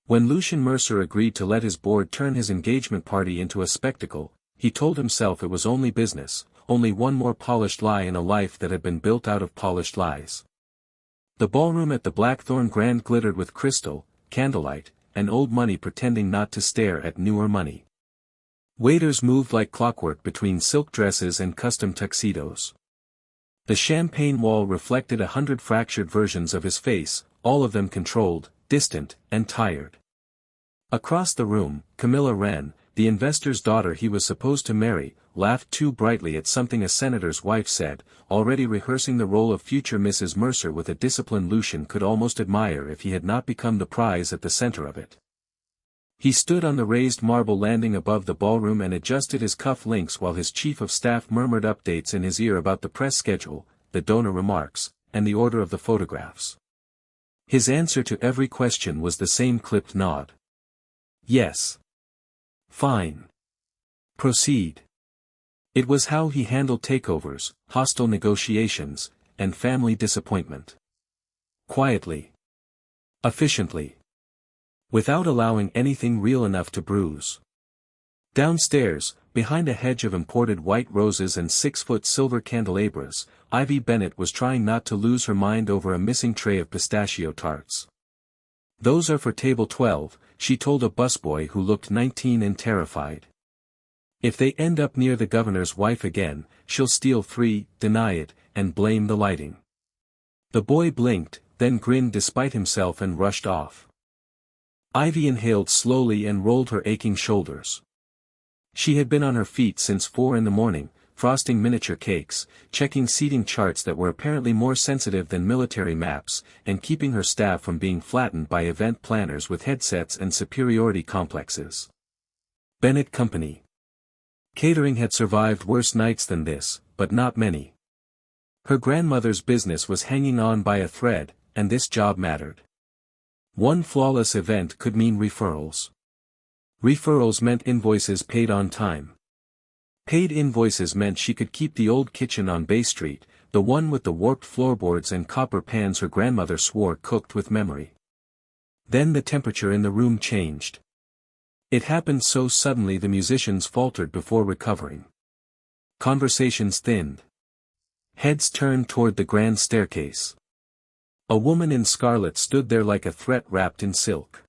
When Lucian Mercer agreed to let his board turn his engagement party into a spectacle, he told himself it was only business, only one more polished lie in a life that had been built out of polished lies. The ballroom at the Blackthorn Grand glittered with crystal, candlelight, and old money pretending not to stare at newer money. Waiters moved like clockwork between silk dresses and custom tuxedos. The champagne wall reflected 100 fractured versions of his face, all of them controlled, distant, and tired. Across the room, Camilla Wren, the investor's daughter he was supposed to marry, laughed too brightly at something a senator's wife said, already rehearsing the role of future Mrs. Mercer with a discipline Lucian could almost admire if he had not become the prize at the center of it. He stood on the raised marble landing above the ballroom and adjusted his cuff links while his chief of staff murmured updates in his ear about the press schedule, the donor remarks, and the order of the photographs. His answer to every question was the same clipped nod. Yes. Fine. Proceed. It was how he handled takeovers, hostile negotiations, and family disappointment. Quietly. Efficiently. Without allowing anything real enough to bruise. Downstairs, behind a hedge of imported white roses and 6-foot silver candelabras, Ivy Bennett was trying not to lose her mind over a missing tray of pistachio tarts. "Those are for table 12, she told a busboy who looked 19 and terrified. "If they end up near the governor's wife again, she'll steal 3, deny it, and blame the lighting." The boy blinked, then grinned despite himself and rushed off. Ivy inhaled slowly and rolled her aching shoulders. She had been on her feet since 4 in the morning, frosting miniature cakes, checking seating charts that were apparently more sensitive than military maps, and keeping her staff from being flattened by event planners with headsets and superiority complexes. Bennett Company. Catering had survived worse nights than this, but not many. Her grandmother's business was hanging on by a thread, and this job mattered. One flawless event could mean referrals. Referrals meant invoices paid on time. Paid invoices meant she could keep the old kitchen on Bay Street, the one with the warped floorboards and copper pans her grandmother swore cooked with memory. Then the temperature in the room changed. It happened so suddenly the musicians faltered before recovering. Conversations thinned. Heads turned toward the grand staircase. A woman in scarlet stood there like a threat wrapped in silk.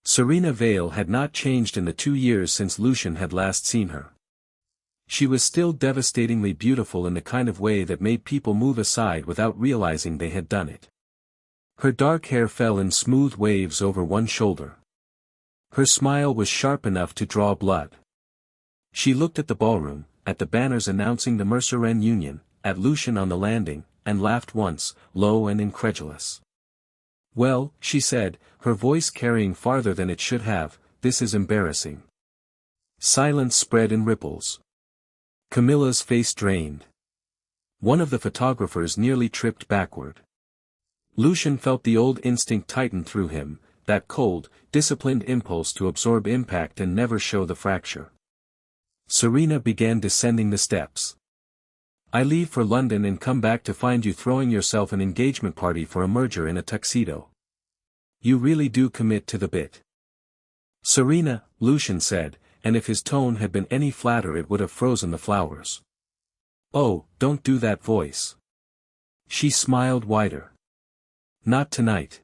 Serena Vale had not changed in the 2 years since Lucian had last seen her. She was still devastatingly beautiful in the kind of way that made people move aside without realizing they had done it. Her dark hair fell in smooth waves over one shoulder. Her smile was sharp enough to draw blood. She looked at the ballroom, at the banners announcing the Mercer-Wren Union, at Lucian on the landing, and laughed once, low and incredulous. "Well," she said, her voice carrying farther than it should have, "this is embarrassing." Silence spread in ripples. Camilla's face drained. One of the photographers nearly tripped backward. Lucian felt the old instinct tighten through him, that cold, disciplined impulse to absorb impact and never show the fracture. Serena began descending the steps. "I leave for London and come back to find you throwing yourself an engagement party for a merger in a tuxedo. You really do commit to the bit." "Serena," Lucian said, and if his tone had been any flatter it would have frozen the flowers. "Oh, don't do that voice." She smiled wider. "Not tonight.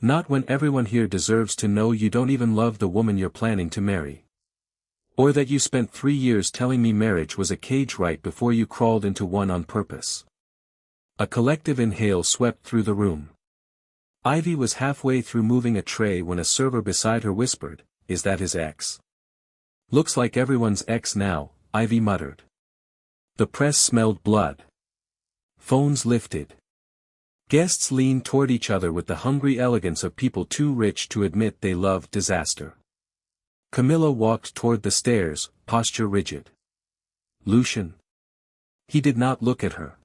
Not when everyone here deserves to know you don't even love the woman you're planning to marry. Or that you spent 3 years telling me marriage was a cage right before you crawled into one on purpose." A collective inhale swept through the room. Ivy was halfway through moving a tray when a server beside her whispered, "Is that his ex?" "Looks like everyone's ex now," Ivy muttered. The press smelled blood. Phones lifted. Guests leaned toward each other with the hungry elegance of people too rich to admit they loved disaster. Camilla walked toward the stairs, posture rigid. "Lucian?" He did not look at her.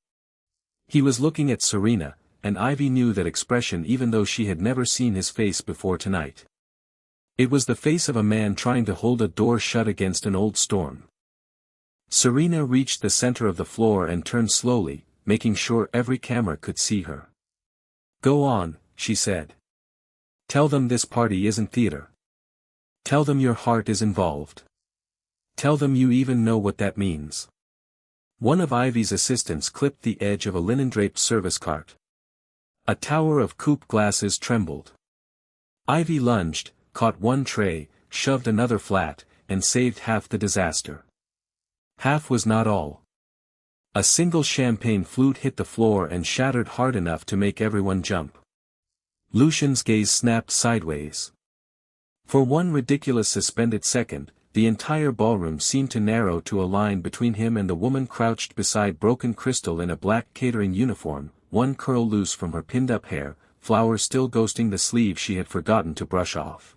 He was looking at Serena, and Ivy knew that expression even though she had never seen his face before tonight. It was the face of a man trying to hold a door shut against an old storm. Serena reached the center of the floor and turned slowly, making sure every camera could see her. "Go on," she said. Tell them this party isn't theater. Tell them your heart is involved. Tell them you even know what that means. One of Ivy's assistants clipped the edge of a linen-draped service cart. A tower of coupe glasses trembled. Ivy lunged, caught one tray, shoved another flat, and saved half the disaster. Half was not all. A single champagne flute hit the floor and shattered hard enough to make everyone jump. Lucian's gaze snapped sideways. For one ridiculous suspended second, the entire ballroom seemed to narrow to a line between him and the woman crouched beside broken crystal in a black catering uniform, one curl loose from her pinned-up hair, flowers still ghosting the sleeve she had forgotten to brush off.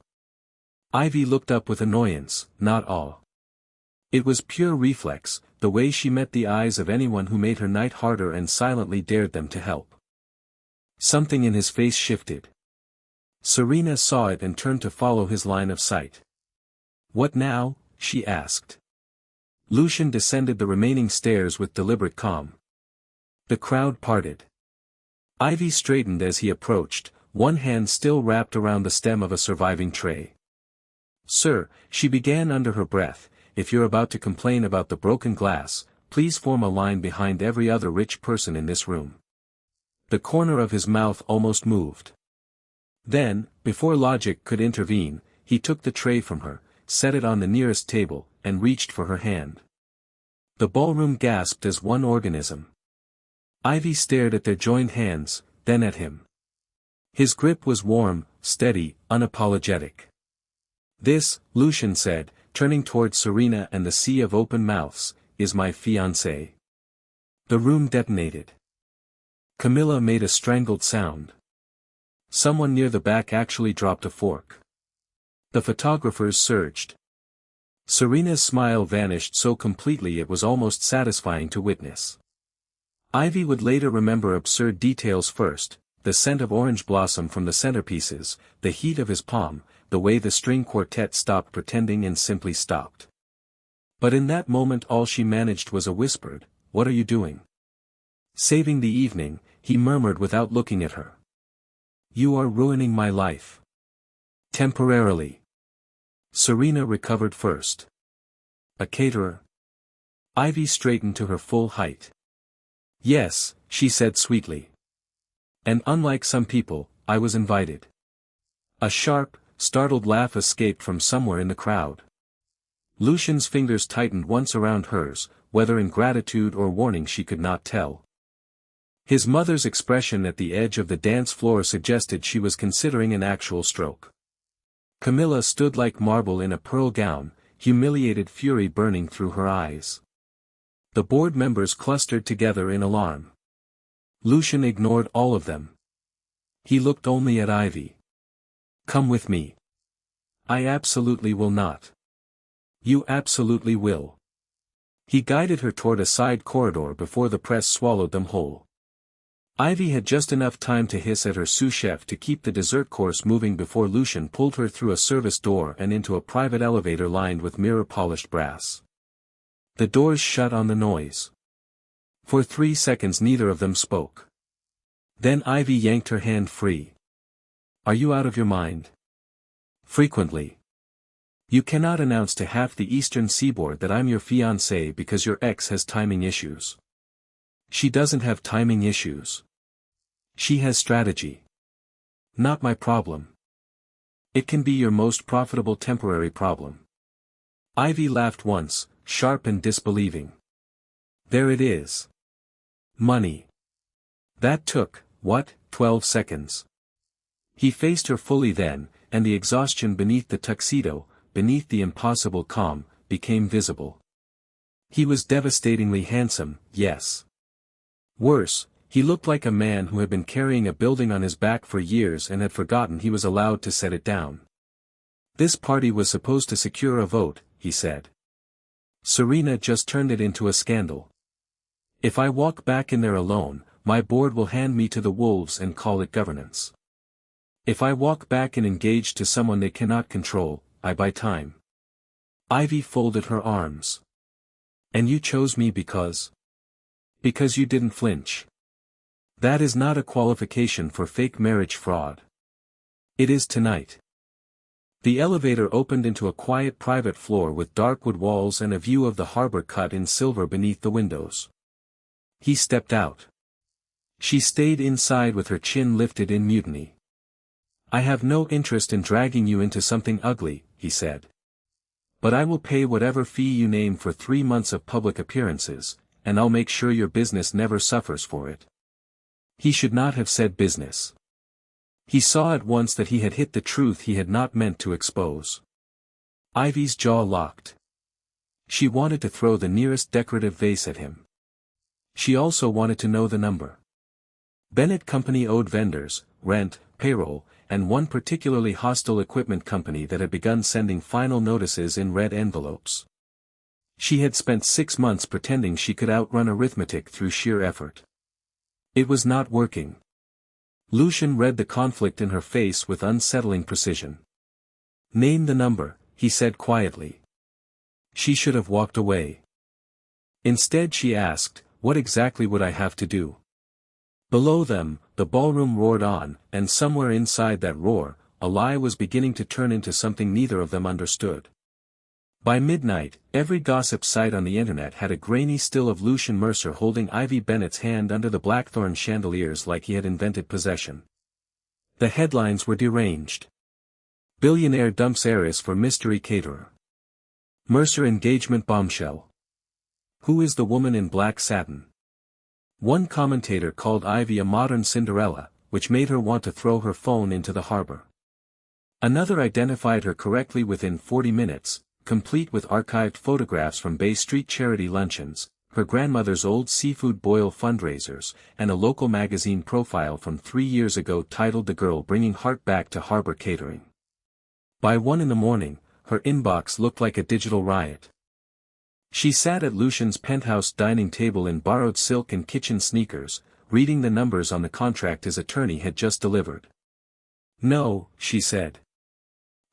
Ivy looked up with annoyance, not awe. It was pure reflex, the way she met the eyes of anyone who made her night harder and silently dared them to help. Something in his face shifted. Serena saw it and turned to follow his line of sight. "What now?" she asked. Lucian descended the remaining stairs with deliberate calm. The crowd parted. Ivy straightened as he approached, one hand still wrapped around the stem of a surviving tray. "Sir," she began under her breath, "if you're about to complain about the broken glass, please form a line behind every other rich person in this room." The corner of his mouth almost moved. Then, before logic could intervene, he took the tray from her, set it on the nearest table, and reached for her hand. The ballroom gasped as one organism. Ivy stared at their joined hands, then at him. His grip was warm, steady, unapologetic. "This," Lucian said, turning towards Serena and the sea of open mouths, "is my fiancée." The room detonated. Camilla made a strangled sound. Someone near the back actually dropped a fork. The photographers surged. Serena's smile vanished so completely it was almost satisfying to witness. Ivy would later remember absurd details first, the scent of orange blossom from the centerpieces, the heat of his palm, the way the string quartet stopped pretending and simply stopped. But in that moment all she managed was a whispered, "What are you doing?" "Saving the evening," he murmured without looking at her. "You are ruining my life." "Temporarily." Serena recovered first. "A caterer?" Ivy straightened to her full height. "Yes," she said sweetly. "And unlike some people, I was invited." A sharp, startled laugh escaped from somewhere in the crowd. Lucian's fingers tightened once around hers, whether in gratitude or warning she could not tell. His mother's expression at the edge of the dance floor suggested she was considering an actual stroke. Camilla stood like marble in a pearl gown, humiliated fury burning through her eyes. The board members clustered together in alarm. Lucian ignored all of them. He looked only at Ivy. "Come with me." "I absolutely will not." "You absolutely will." He guided her toward a side corridor before the press swallowed them whole. Ivy had just enough time to hiss at her sous chef to keep the dessert course moving before Lucian pulled her through a service door and into a private elevator lined with mirror-polished brass. The doors shut on the noise. For 3 seconds neither of them spoke. Then Ivy yanked her hand free. "Are you out of your mind?" "Frequently. You cannot announce to half the eastern seaboard that I'm your fiancé because your ex has timing issues." "She doesn't have timing issues. She has strategy." "Not my problem." "It can be your most profitable temporary problem." Ivy laughed once, sharp and disbelieving. "There it is. Money. That took, what, 12 seconds?" He faced her fully then, and the exhaustion beneath the tuxedo, beneath the impossible calm, became visible. He was devastatingly handsome, yes. Worse, he looked like a man who had been carrying a building on his back for years and had forgotten he was allowed to set it down. "This party was supposed to secure a vote," he said. "Serena just turned it into a scandal. If I walk back in there alone, my board will hand me to the wolves and call it governance. If I walk back and engage to someone they cannot control, I buy time." Ivy folded her arms. "And you chose me because? Because you didn't flinch. That is not a qualification for fake marriage fraud. It is tonight. The elevator opened into a quiet private floor with dark wood walls and a view of the harbor cut in silver beneath the windows. He stepped out. She stayed inside with her chin lifted in mutiny. I have no interest in dragging you into something ugly, he said. But I will pay whatever fee you name for 3 months of public appearances, and I'll make sure your business never suffers for it. He should not have said business. He saw at once that he had hit the truth he had not meant to expose. Ivy's jaw locked. She wanted to throw the nearest decorative vase at him. She also wanted to know the number. Bennett Company owed vendors, rent, payroll, and one particularly hostile equipment company that had begun sending final notices in red envelopes. She had spent 6 months pretending she could outrun arithmetic through sheer effort. It was not working. Lucian read the conflict in her face with unsettling precision. Name the number, he said quietly. She should have walked away. Instead she asked, what exactly would I have to do? Below them, the ballroom roared on, and somewhere inside that roar, a lie was beginning to turn into something neither of them understood. By midnight, every gossip site on the internet had a grainy still of Lucian Mercer holding Ivy Bennett's hand under the blackthorn chandeliers like he had invented possession. The headlines were deranged. Billionaire dumps heiress for mystery caterer. Mercer engagement bombshell. Who is the woman in black satin? One commentator called Ivy a modern Cinderella, which made her want to throw her phone into the harbor. Another identified her correctly within 40 minutes, complete with archived photographs from Bay Street charity luncheons, her grandmother's old seafood boil fundraisers, and a local magazine profile from 3 years ago titled The Girl Bringing Heart Back to Harbor Catering. By 1 in the morning, her inbox looked like a digital riot. She sat at Lucian's penthouse dining table in borrowed silk and kitchen sneakers, reading the numbers on the contract his attorney had just delivered. No, she said.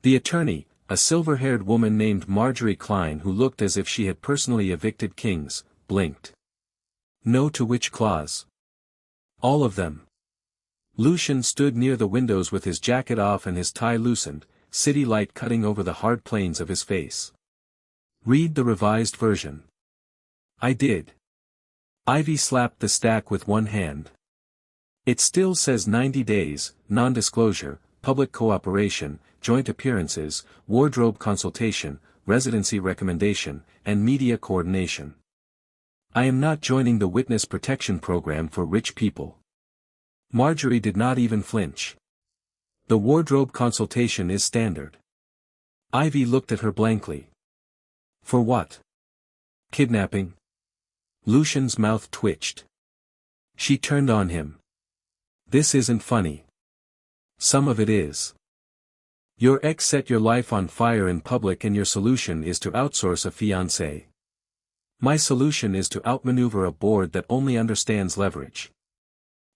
The attorney, a silver-haired woman named Marjorie Klein who looked as if she had personally evicted kings, blinked. No to which clause? All of them. Lucian stood near the windows with his jacket off and his tie loosened, city light cutting over the hard planes of his face. Read the revised version. I did. Ivy slapped the stack with one hand. It still says 90 days, non-disclosure, public cooperation, joint appearances, wardrobe consultation, residency recommendation, and media coordination. I am not joining the witness protection program for rich people. Marjorie did not even flinch. The wardrobe consultation is standard. Ivy looked at her blankly. For what? Kidnapping? Lucian's mouth twitched. She turned on him. This isn't funny. Some of it is. Your ex set your life on fire in public and your solution is to outsource a fiancé. My solution is to outmaneuver a board that only understands leverage.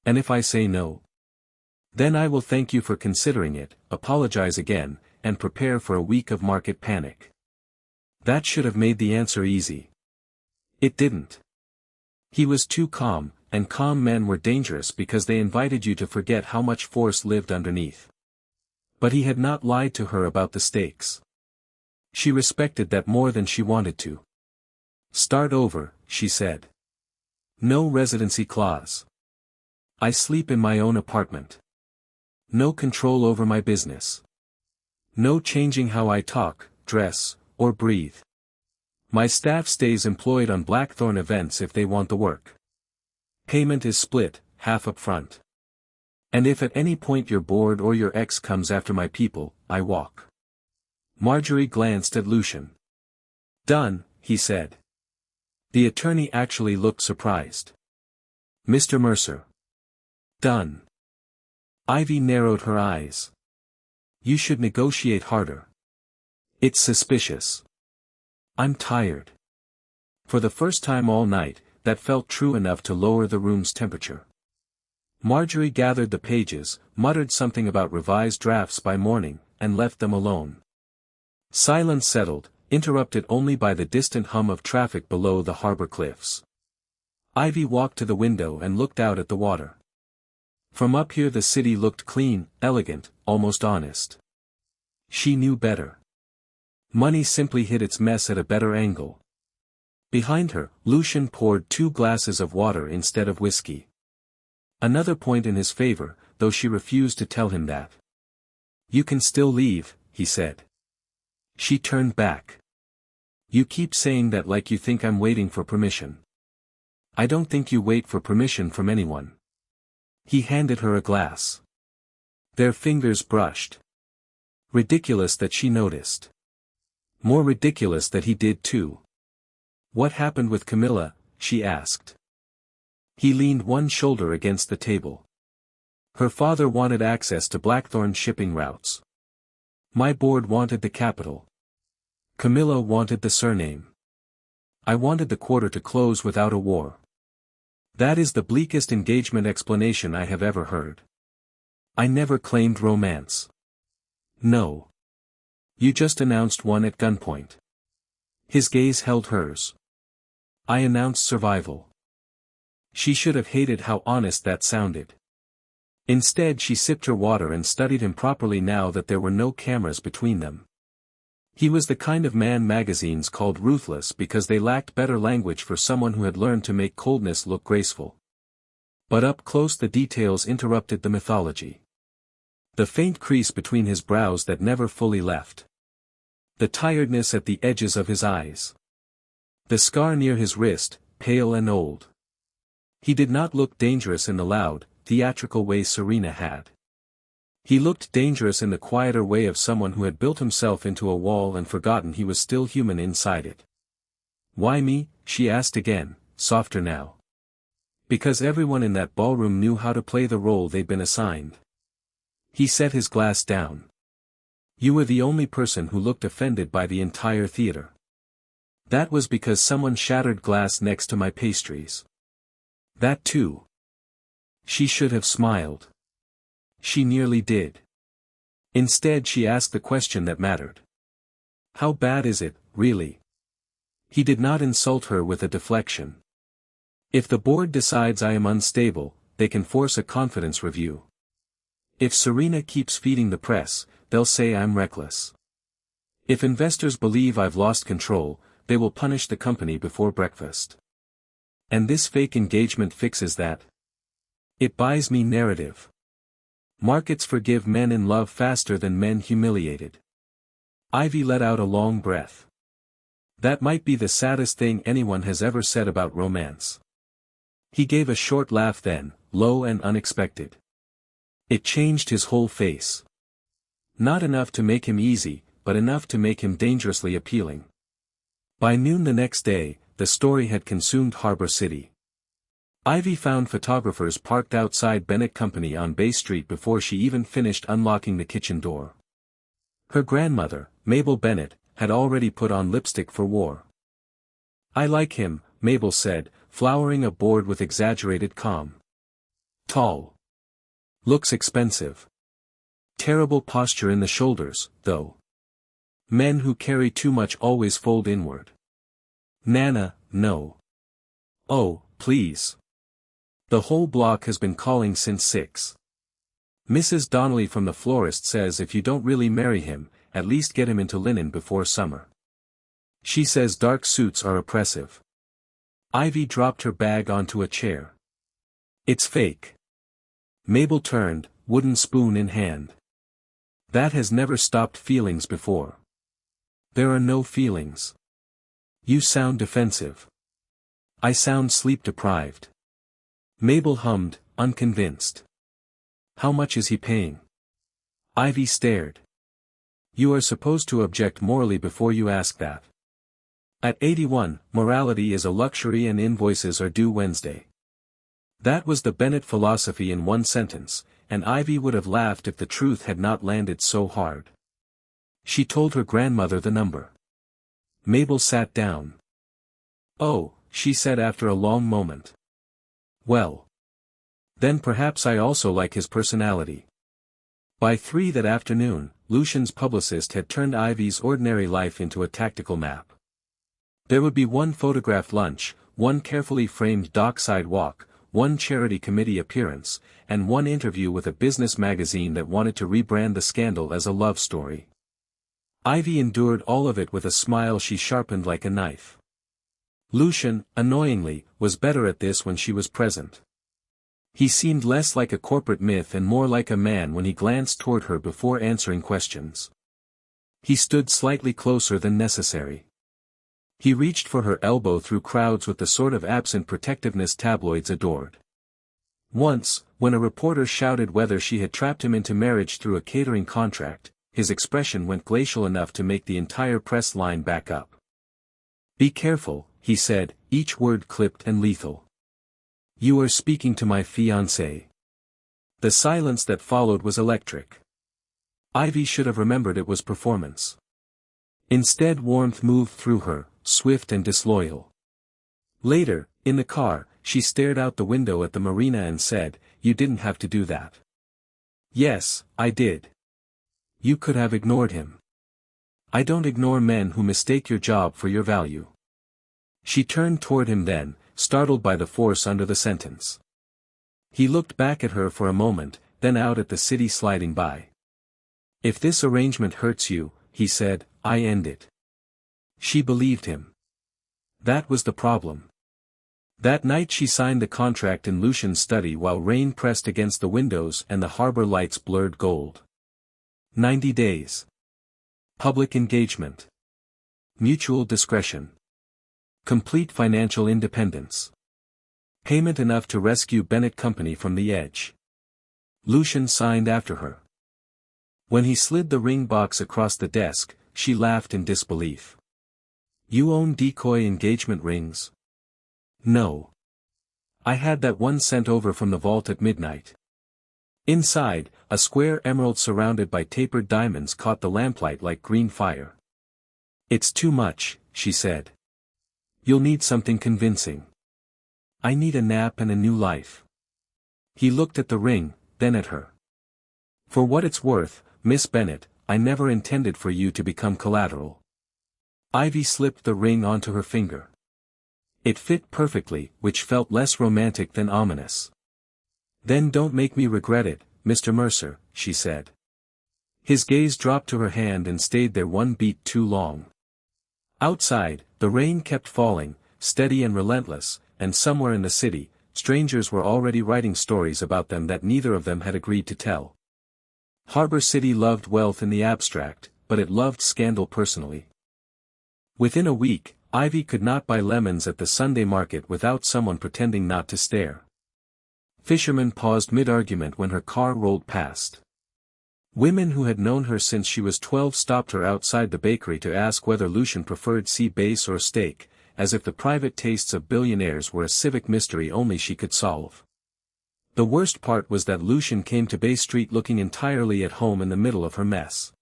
And if I say no? Then I will thank you for considering it, apologize again, and prepare for a week of market panic. That should have made the answer easy. It didn't. He was too calm, and calm men were dangerous because they invited you to forget how much force lived underneath. But he had not lied to her about the stakes. She respected that more than she wanted to. Start over, she said. No residency clause. I sleep in my own apartment. No control over my business. No changing how I talk, dress, or breathe. My staff stays employed on Blackthorn events if they want the work. Payment is split, half up front. And if at any point your board or your ex comes after my people, I walk. Marjorie glanced at Lucian. Done, he said. The attorney actually looked surprised. Mr. Mercer. Done. Ivy narrowed her eyes. You should negotiate harder. It's suspicious. I'm tired. For the first time all night, that felt true enough to lower the room's temperature. Marjorie gathered the pages, muttered something about revised drafts by morning, and left them alone. Silence settled, interrupted only by the distant hum of traffic below the harbor cliffs. Ivy walked to the window and looked out at the water. From up here the city looked clean, elegant, almost honest. She knew better. Money simply hid its mess at a better angle. Behind her, Lucian poured 2 glasses of water instead of whiskey. Another point in his favor, though she refused to tell him that. "You can still leave," he said. She turned back. "You keep saying that like you think I'm waiting for permission. I don't think you wait for permission from anyone." He handed her a glass. Their fingers brushed. Ridiculous that she noticed. More ridiculous that he did too. "What happened with Camilla?" she asked. He leaned one shoulder against the table. "Her father wanted access to Blackthorn shipping routes. My board wanted the capital. Camilla wanted the surname. I wanted the quarter to close without a war. That is the bleakest engagement explanation I have ever heard. I never claimed romance." "No. You just announced one at gunpoint." His gaze held hers. "I announced survival." She should have hated how honest that sounded. Instead she sipped her water and studied him properly now that there were no cameras between them. He was the kind of man magazines called ruthless because they lacked better language for someone who had learned to make coldness look graceful. But up close the details interrupted the mythology. The faint crease between his brows that never fully left. The tiredness at the edges of his eyes. The scar near his wrist, pale and old. He did not look dangerous in the loud, theatrical way Serena had. He looked dangerous in the quieter way of someone who had built himself into a wall and forgotten he was still human inside it. "Why me?" she asked again, softer now. "Because everyone in that ballroom knew how to play the role they'd been assigned." He set his glass down. "You were the only person who looked offended by the entire theater. That was because someone shattered glass next to my pastries." "That too." She should have smiled. She nearly did. Instead she asked the question that mattered. "How bad is it, really?" He did not insult her with a deflection. "If the board decides I am unstable, they can force a confidence review. If Serena keeps feeding the press, they'll say I'm reckless. If investors believe I've lost control, they will punish the company before breakfast. And this fake engagement fixes that. It buys me narrative. Markets forgive men in love faster than men humiliated." Ivy let out a long breath. "That might be the saddest thing anyone has ever said about romance." He gave a short laugh then, low and unexpected. It changed his whole face. Not enough to make him easy, but enough to make him dangerously appealing. By noon the next day, the story had consumed Harbor City. Ivy found photographers parked outside Bennett Company on Bay Street before she even finished unlocking the kitchen door. Her grandmother, Mabel Bennett, had already put on lipstick for war. "I like him," Mabel said, flowering a board with exaggerated calm. "Tall. Looks expensive. Terrible posture in the shoulders, though. Men who carry too much always fold inward. Nana, no. Oh, please. The whole block has been calling since 6. Mrs. Donnelly from the florist says if you don't really marry him, at least get him into linen before summer. She says dark suits are oppressive." Ivy dropped her bag onto a chair. "It's fake." Mabel turned, wooden spoon in hand. "That has never stopped feelings before." "There are no feelings. You sound defensive." "I sound sleep-deprived." Mabel hummed, unconvinced. "How much is he paying?" Ivy stared. "You are supposed to object morally before you ask that. At 81, morality is a luxury and invoices are due Wednesday." That was the Bennett philosophy in one sentence, and Ivy would have laughed if the truth had not landed so hard. She told her grandmother the number. Mabel sat down. "Oh," she said after a long moment. "Well. Then perhaps I also like his personality." By 3 that afternoon, Lucian's publicist had turned Ivy's ordinary life into a tactical map. There would be one photographed lunch, one carefully framed dockside walk, one charity committee appearance, and one interview with a business magazine that wanted to rebrand the scandal as a love story. Ivy endured all of it with a smile she sharpened like a knife. Lucian, annoyingly, was better at this when she was present. He seemed less like a corporate myth and more like a man when he glanced toward her before answering questions. He stood slightly closer than necessary. He reached for her elbow through crowds with the sort of absent protectiveness tabloids adored. Once, when a reporter shouted whether she had trapped him into marriage through a catering contract, his expression went glacial enough to make the entire press line back up. "Be careful," he said, each word clipped and lethal. "You are speaking to my fiancée." The silence that followed was electric. Ivy should have remembered it was performance. Instead, warmth moved through her, swift and disloyal. Later, in the car, she stared out the window at the marina and said, "You didn't have to do that." "Yes, I did. You could have ignored him." "I don't ignore men who mistake your job for your value." She turned toward him then, startled by the force under the sentence. He looked back at her for a moment, then out at the city sliding by. "If this arrangement hurts you," he said, "I end it." She believed him. That was the problem. That night she signed the contract in Lucian's study while rain pressed against the windows and the harbor lights blurred gold. 90 days. Public engagement. Mutual discretion. Complete financial independence. Payment enough to rescue Bennett Company from the edge. Lucian signed after her. When he slid the ring box across the desk, she laughed in disbelief. "You own decoy engagement rings?" "No. I had that one sent over from the vault at midnight." Inside, a square emerald surrounded by tapered diamonds caught the lamplight like green fire. "It's too much," she said. "You'll need something convincing." "I need a nap and a new life." He looked at the ring, then at her. "For what it's worth, Miss Bennett, I never intended for you to become collateral." Ivy slipped the ring onto her finger. It fit perfectly, which felt less romantic than ominous. "Then don't make me regret it, Mr. Mercer," she said. His gaze dropped to her hand and stayed there one beat too long. Outside, the rain kept falling, steady and relentless, and somewhere in the city, strangers were already writing stories about them that neither of them had agreed to tell. Harbor City loved wealth in the abstract, but it loved scandal personally. Within a week, Ivy could not buy lemons at the Sunday market without someone pretending not to stare. Fishermen paused mid-argument when her car rolled past. Women who had known her since she was 12 stopped her outside the bakery to ask whether Lucian preferred sea bass or steak, as if the private tastes of billionaires were a civic mystery only she could solve. The worst part was that Lucian came to Bay Street looking entirely at home in the middle of her mess.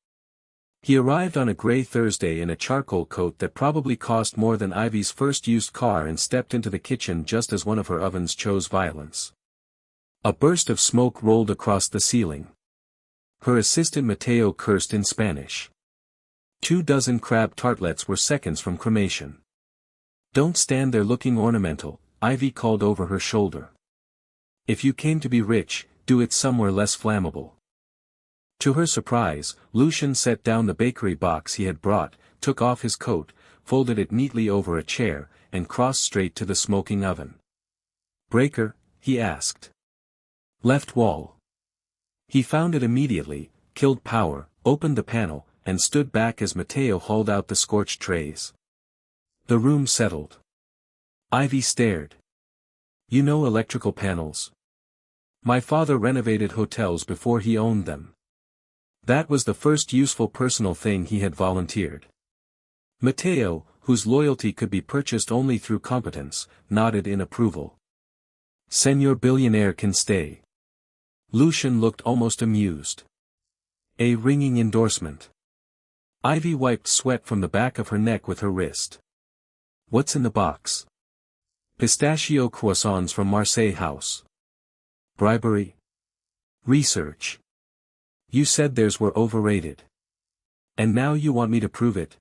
He arrived on a gray Thursday in a charcoal coat that probably cost more than Ivy's first used car and stepped into the kitchen just as one of her ovens chose violence. A burst of smoke rolled across the ceiling. Her assistant Mateo cursed in Spanish. 24 crab tartlets were seconds from cremation. "Don't stand there looking ornamental," Ivy called over her shoulder. "If you came to be rich, do it somewhere less flammable." To her surprise, Lucian set down the bakery box he had brought, took off his coat, folded it neatly over a chair, and crossed straight to the smoking oven. "Breaker?" he asked. "Left wall." He found it immediately, killed power, opened the panel, and stood back as Mateo hauled out the scorched trays. The room settled. Ivy stared. "You know electrical panels? My father renovated hotels before he owned them." That was the first useful personal thing he had volunteered. Mateo, whose loyalty could be purchased only through competence, nodded in approval. "Senor Billionaire can stay." Lucian looked almost amused. A ringing endorsement. Ivy wiped sweat from the back of her neck with her wrist. "What's in the box?" "Pistachio croissants from Marseille House." "Bribery?" "Research. You said theirs were overrated. And now you want me to prove it?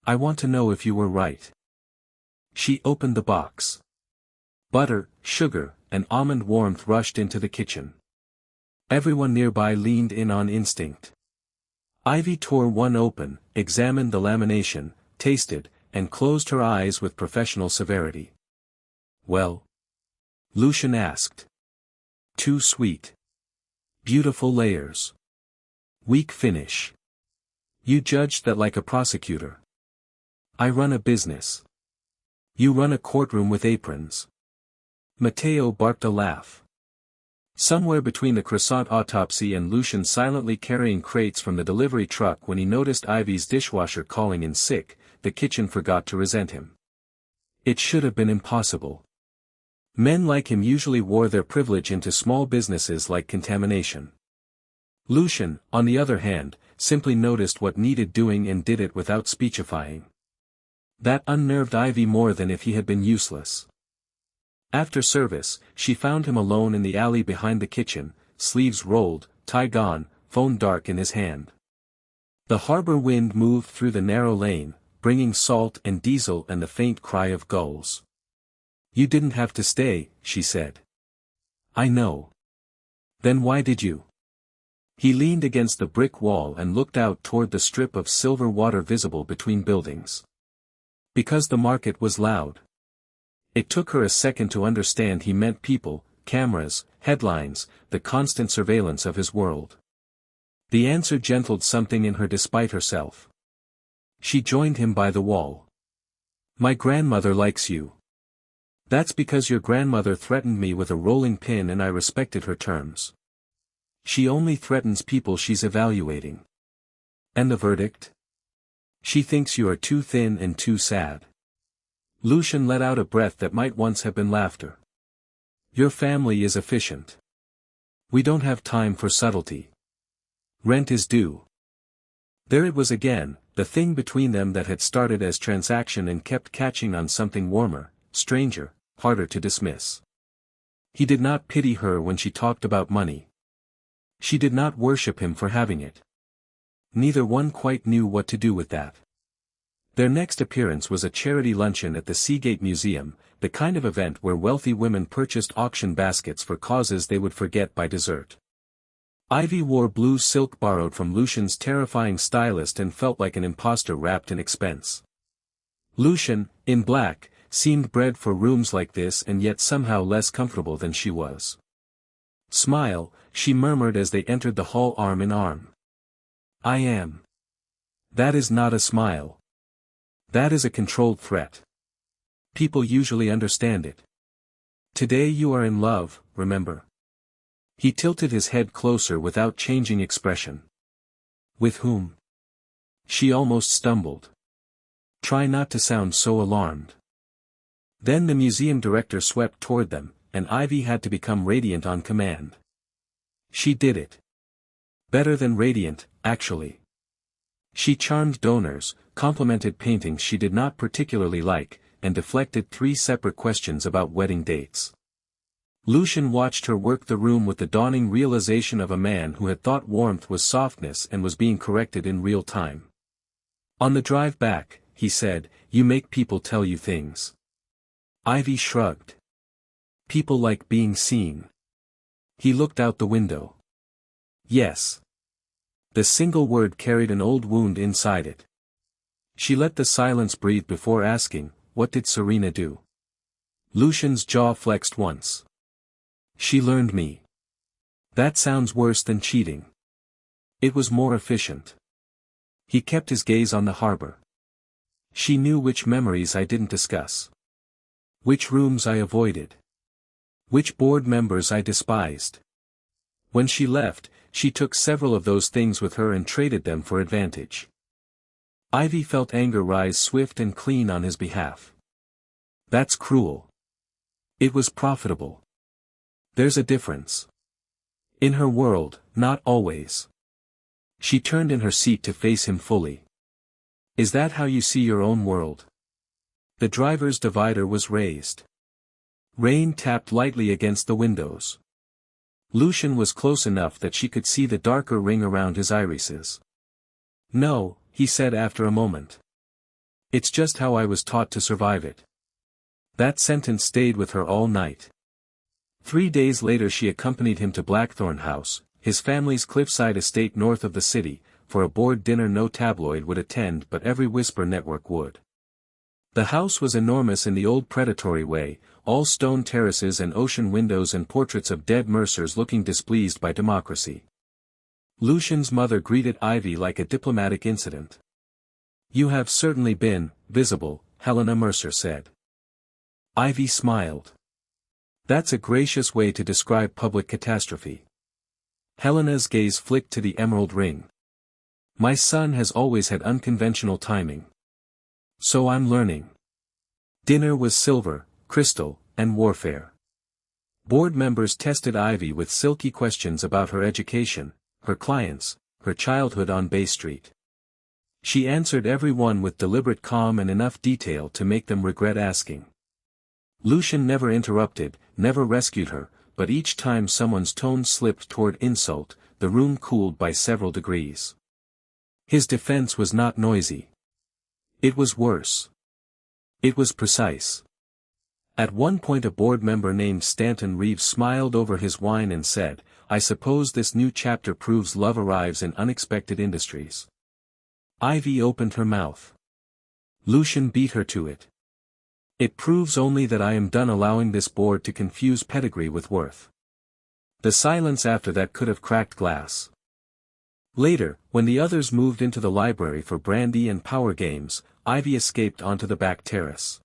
I want to know if you were right." She opened the box. Butter, sugar, and almond warmth rushed into the kitchen. Everyone nearby leaned in on instinct. Ivy tore one open, examined the lamination, tasted, and closed her eyes with professional severity. "Well?" Lucian asked. "Too sweet. Beautiful layers. Weak finish. You judged that like a prosecutor. I run a business. You run a courtroom with aprons." Matteo barked a laugh. Somewhere between the croissant autopsy and Lucian silently carrying crates from the delivery truck when he noticed Ivy's dishwasher calling in sick, the kitchen forgot to resent him. It should have been impossible. Men like him usually wore their privilege into small businesses like contamination. Lucian, on the other hand, simply noticed what needed doing and did it without speechifying. That unnerved Ivy more than if he had been useless. After service, she found him alone in the alley behind the kitchen, sleeves rolled, tie gone, phone dark in his hand. The harbor wind moved through the narrow lane, bringing salt and diesel and the faint cry of gulls. "You didn't have to stay," she said. "I know. Then why did you?" He leaned against the brick wall and looked out toward the strip of silver water visible between buildings. Because the market was loud. It took her a second to understand he meant people, cameras, headlines, the constant surveillance of his world. The answer gentled something in her despite herself. She joined him by the wall. "My grandmother likes you. That's because your grandmother threatened me with a rolling pin and I respected her terms. She only threatens people she's evaluating. And the verdict? She thinks you are too thin and too sad." Lucian let out a breath that might once have been laughter. "Your family is efficient. We don't have time for subtlety. Rent is due." There it was again, the thing between them that had started as transaction and kept catching on something warmer, stranger, harder to dismiss. He did not pity her when she talked about money. She did not worship him for having it. Neither one quite knew what to do with that. Their next appearance was a charity luncheon at the Seagate Museum, the kind of event where wealthy women purchased auction baskets for causes they would forget by dessert. Ivy wore blue silk borrowed from Lucian's terrifying stylist and felt like an imposter wrapped in expense. Lucian, in black, seemed bred for rooms like this and yet somehow less comfortable than she was. "Smile," she murmured as they entered the hall arm in arm. "I am." "That is not a smile. That is a controlled threat. People usually understand it. Today you are in love, remember?" He tilted his head closer without changing expression. "With whom?" She almost stumbled. "Try not to sound so alarmed." Then the museum director swept toward them, and Ivy had to become radiant on command. She did it. Better than radiant, actually. She charmed donors, complimented paintings she did not particularly like, and deflected 3 separate questions about wedding dates. Lucian watched her work the room with the dawning realization of a man who had thought warmth was softness and was being corrected in real time. "On the drive back," he said, "you make people tell you things." Ivy shrugged. "People like being seen." He looked out the window. "Yes." The single word carried an old wound inside it. She let the silence breathe before asking, "What did Serena do?" Lucian's jaw flexed once. "She learned me." "That sounds worse than cheating." "It was more efficient." He kept his gaze on the harbor. "She knew which memories I didn't discuss. Which rooms I avoided. Which board members I despised. When she left, she took several of those things with her and traded them for advantage." Ivy felt anger rise swift and clean on his behalf. "That's cruel." "It was profitable. There's a difference. In her world, not always." She turned in her seat to face him fully. "Is that how you see your own world?" The driver's divider was raised. Rain tapped lightly against the windows. Lucian was close enough that she could see the darker ring around his irises. "No," he said after a moment. "It's just how I was taught to survive it. That sentence stayed with her all night. 3 days later she accompanied him to Blackthorn House, his family's cliffside estate north of the city, for a board dinner no tabloid would attend but every whisper network would. The house was enormous in the old predatory way, all stone terraces and ocean windows and portraits of dead Mercers looking displeased by democracy. Lucian's mother greeted Ivy like a diplomatic incident. "You have certainly been visible," Helena Mercer said. Ivy smiled. "That's a gracious way to describe public catastrophe." Helena's gaze flicked to the emerald ring. "My son has always had unconventional timing. So I'm learning." Dinner was silver, crystal, and warfare. Board members tested Ivy with silky questions about her education, her clients, her childhood on Bay Street. She answered every one with deliberate calm and enough detail to make them regret asking. Lucian never interrupted, never rescued her, but each time someone's tone slipped toward insult, the room cooled by several degrees. His defense was not noisy. It was worse. It was precise. At one point a board member named Stanton Reeves smiled over his wine and said, "I suppose this new chapter proves love arrives in unexpected industries." Ivy opened her mouth. Lucian beat her to it. "It proves only that I am done allowing this board to confuse pedigree with worth." The silence after that could have cracked glass. Later, when the others moved into the library for brandy and power games, Ivy escaped onto the back terrace.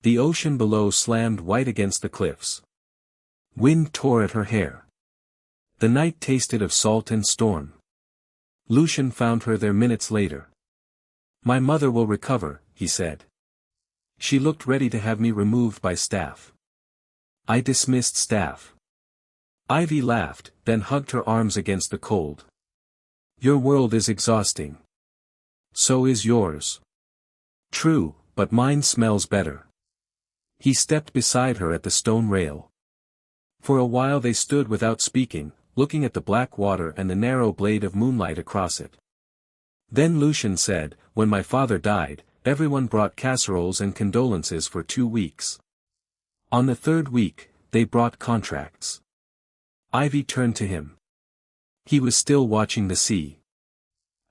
The ocean below slammed white against the cliffs. Wind tore at her hair. The night tasted of salt and storm. Lucian found her there minutes later. "My mother will recover," he said. "She looked ready to have me removed by staff. I dismissed staff." Ivy laughed, then hugged her arms against the cold. "Your world is exhausting. So is yours." "True, but mine smells better." He stepped beside her at the stone rail. For a while they stood without speaking, looking at the black water and the narrow blade of moonlight across it. Then Lucian said, "When my father died, everyone brought casseroles and condolences for 2 weeks. On the 3rd week, they brought contracts." Ivy turned to him. He was still watching the sea.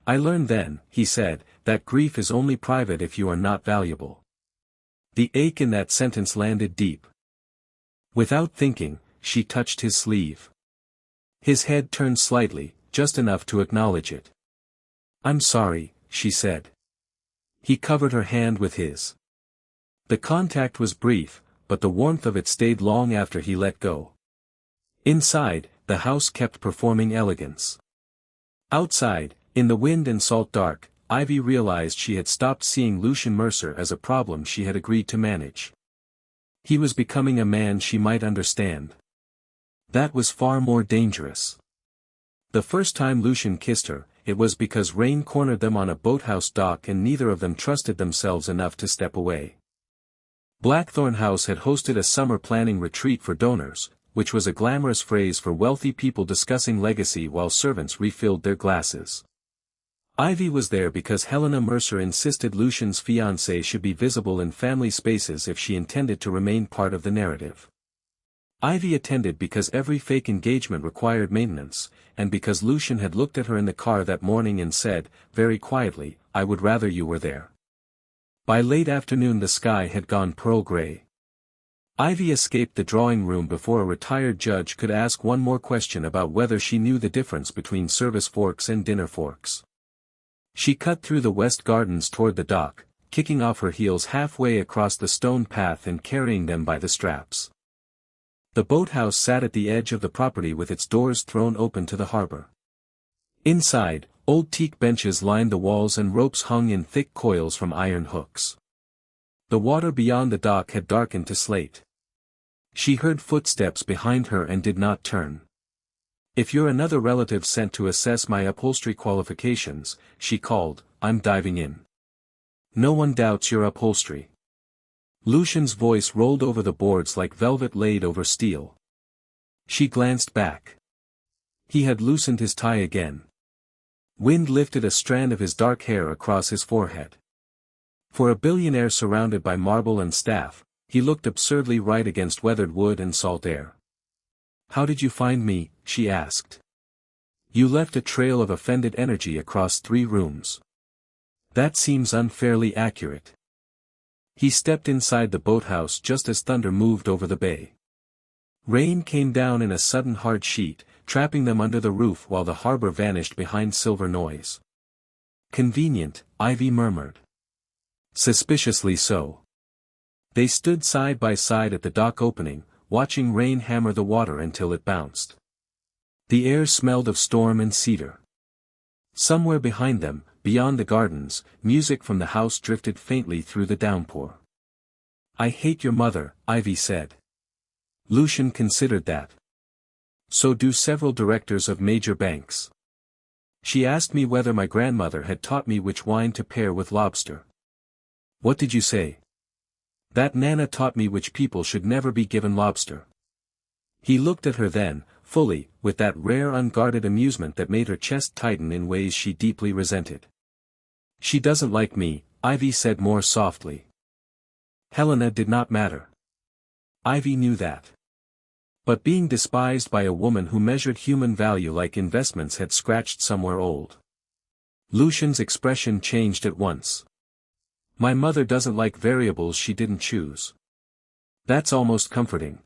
"I learned then," he said, "that grief is only private if you are not valuable." The ache in that sentence landed deep. Without thinking, she touched his sleeve. His head turned slightly, just enough to acknowledge it. "I'm sorry," she said. He covered her hand with his. The contact was brief, but the warmth of it stayed long after he let go. Inside, the house kept performing elegance. Outside, in the wind and salt dark, Ivy realized she had stopped seeing Lucian Mercer as a problem she had agreed to manage. He was becoming a man she might understand. That was far more dangerous. The first time Lucian kissed her, it was because rain cornered them on a boathouse dock and neither of them trusted themselves enough to step away. Blackthorn House had hosted a summer planning retreat for donors, which was a glamorous phrase for wealthy people discussing legacy while servants refilled their glasses. Ivy was there because Helena Mercer insisted Lucian's fiancée should be visible in family spaces if she intended to remain part of the narrative. Ivy attended because every fake engagement required maintenance, and because Lucian had looked at her in the car that morning and said, very quietly, "I would rather you were there." By late afternoon the sky had gone pearl gray. Ivy escaped the drawing room before a retired judge could ask one more question about whether she knew the difference between service forks and dinner forks. She cut through the West Gardens toward the dock, kicking off her heels halfway across the stone path and carrying them by the straps. The boathouse sat at the edge of the property with its doors thrown open to the harbor. Inside, old teak benches lined the walls and ropes hung in thick coils from iron hooks. The water beyond the dock had darkened to slate. She heard footsteps behind her and did not turn. "If you're another relative sent to assess my upholstery qualifications," she called, "I'm diving in. No one doubts your upholstery." Lucian's voice rolled over the boards like velvet laid over steel. She glanced back. He had loosened his tie again. Wind lifted a strand of his dark hair across his forehead. For a billionaire surrounded by marble and staff, He looked absurdly right against weathered wood and salt air. "How did you find me?" she asked. "You left a trail of offended energy across 3 rooms. That seems unfairly accurate." He stepped inside the boathouse just as thunder moved over the bay. Rain came down in a sudden hard sheet, trapping them under the roof while the harbor vanished behind silver noise. "Convenient," Ivy murmured. "Suspiciously so." They stood side by side at the dock opening, watching rain hammer the water until it bounced. The air smelled of storm and cedar. Somewhere behind them, beyond the gardens, music from the house drifted faintly through the downpour. "I hate your mother," Ivy said. Lucian considered that. "So do several directors of major banks. She asked me whether my grandmother had taught me which wine to pair with lobster." "What did you say?" "That Nana taught me which people should never be given lobster." He looked at her then, fully, with that rare unguarded amusement that made her chest tighten in ways she deeply resented. "She doesn't like me," Ivy said more softly. Helena did not matter. Ivy knew that. But being despised by a woman who measured human value like investments had scratched somewhere old. Lucian's expression changed at once. "My mother doesn't like variables she didn't choose." "That's almost comforting."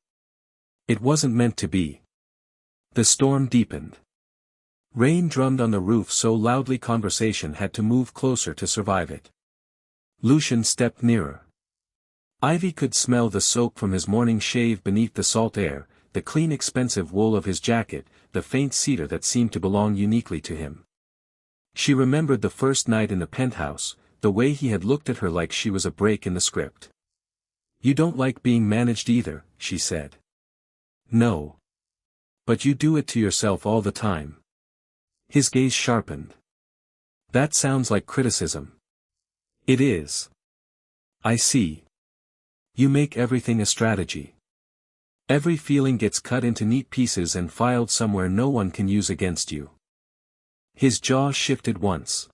"It wasn't meant to be." The storm deepened. Rain drummed on the roof so loudly conversation had to move closer to survive it. Lucian stepped nearer. Ivy could smell the soap from his morning shave beneath the salt air, the clean expensive wool of his jacket, the faint cedar that seemed to belong uniquely to him. She remembered the first night in the penthouse, the way he had looked at her like she was a break in the script. "You don't like being managed either," she said. "No. But you do it to yourself all the time." His gaze sharpened. "That sounds like criticism." "It is." "I see. You make everything a strategy. Every feeling gets cut into neat pieces and filed somewhere no one can use against you." His jaw shifted once.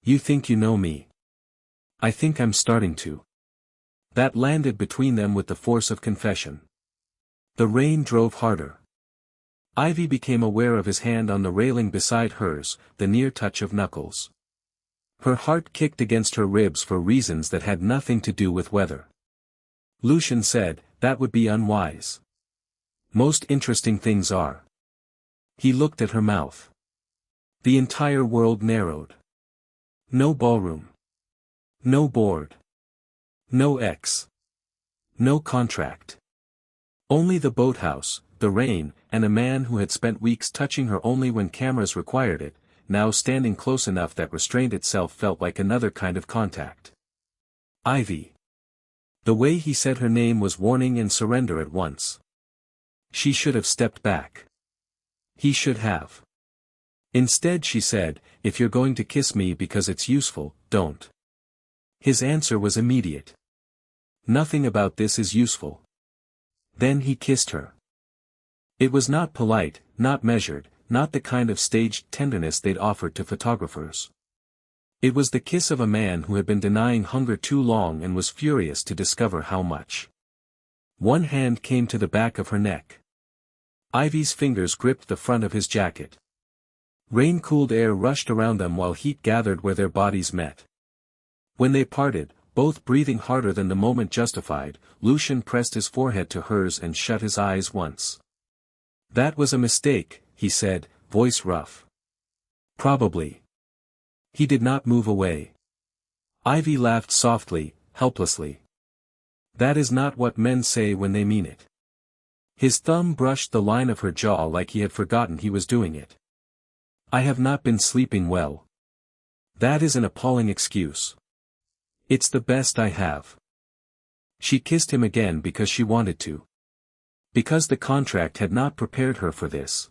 "You think you know me?" "I think I'm starting to." That landed between them with the force of confession. The rain drove harder. Ivy became aware of his hand on the railing beside hers, the near touch of knuckles. Her heart kicked against her ribs for reasons that had nothing to do with weather. Lucian said, "That would be unwise. Most interesting things are." He looked at her mouth. The entire world narrowed. No ballroom. No board. No ex. No contract. Only the boathouse, the rain, and a man who had spent weeks touching her only when cameras required it, now standing close enough that restraint itself felt like another kind of contact. Ivy. The way he said her name was warning and surrender at once. She should have stepped back. He should have. Instead she said, "If you're going to kiss me because it's useful, don't." His answer was immediate. "Nothing about this is useful." Then he kissed her. It was not polite, not measured, not the kind of staged tenderness they'd offered to photographers. It was the kiss of a man who had been denying hunger too long and was furious to discover how much. One hand came to the back of her neck. Ivy's fingers gripped the front of his jacket. Rain-cooled air rushed around them while heat gathered where their bodies met. When they parted, both breathing harder than the moment justified, Lucian pressed his forehead to hers and shut his eyes once. "That was a mistake," he said, voice rough. "Probably." He did not move away. Ivy laughed softly, helplessly. "That is not what men say when they mean it." His thumb brushed the line of her jaw like he had forgotten he was doing it. "I have not been sleeping well." "That is an appalling excuse." "It's the best I have." She kissed him again because she wanted to. Because the contract had not prepared her for this.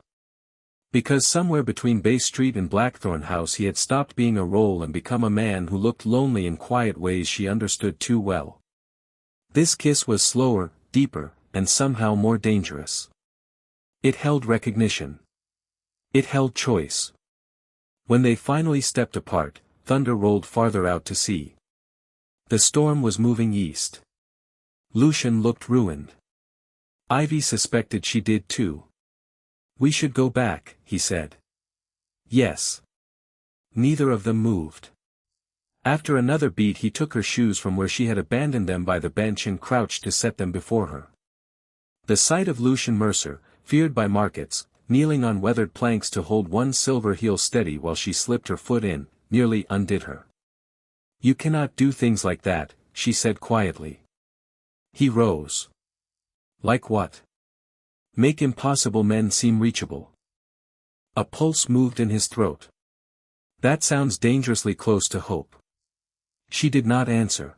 Because somewhere between Bay Street and Blackthorn House he had stopped being a role and become a man who looked lonely in quiet ways she understood too well. This kiss was slower, deeper, and somehow more dangerous. It held recognition. It held choice. When they finally stepped apart, thunder rolled farther out to sea. The storm was moving east. Lucian looked ruined. Ivy suspected she did too. "We should go back," he said. "Yes." Neither of them moved. After another beat he took her shoes from where she had abandoned them by the bench and crouched to set them before her. The sight of Lucian Mercer, feared by markets, kneeling on weathered planks to hold one silver heel steady while she slipped her foot in, nearly undid her. "You cannot do things like that," she said quietly. He rose. "Like what?" "Make impossible men seem reachable." A pulse moved in his throat. "That sounds dangerously close to hope." She did not answer.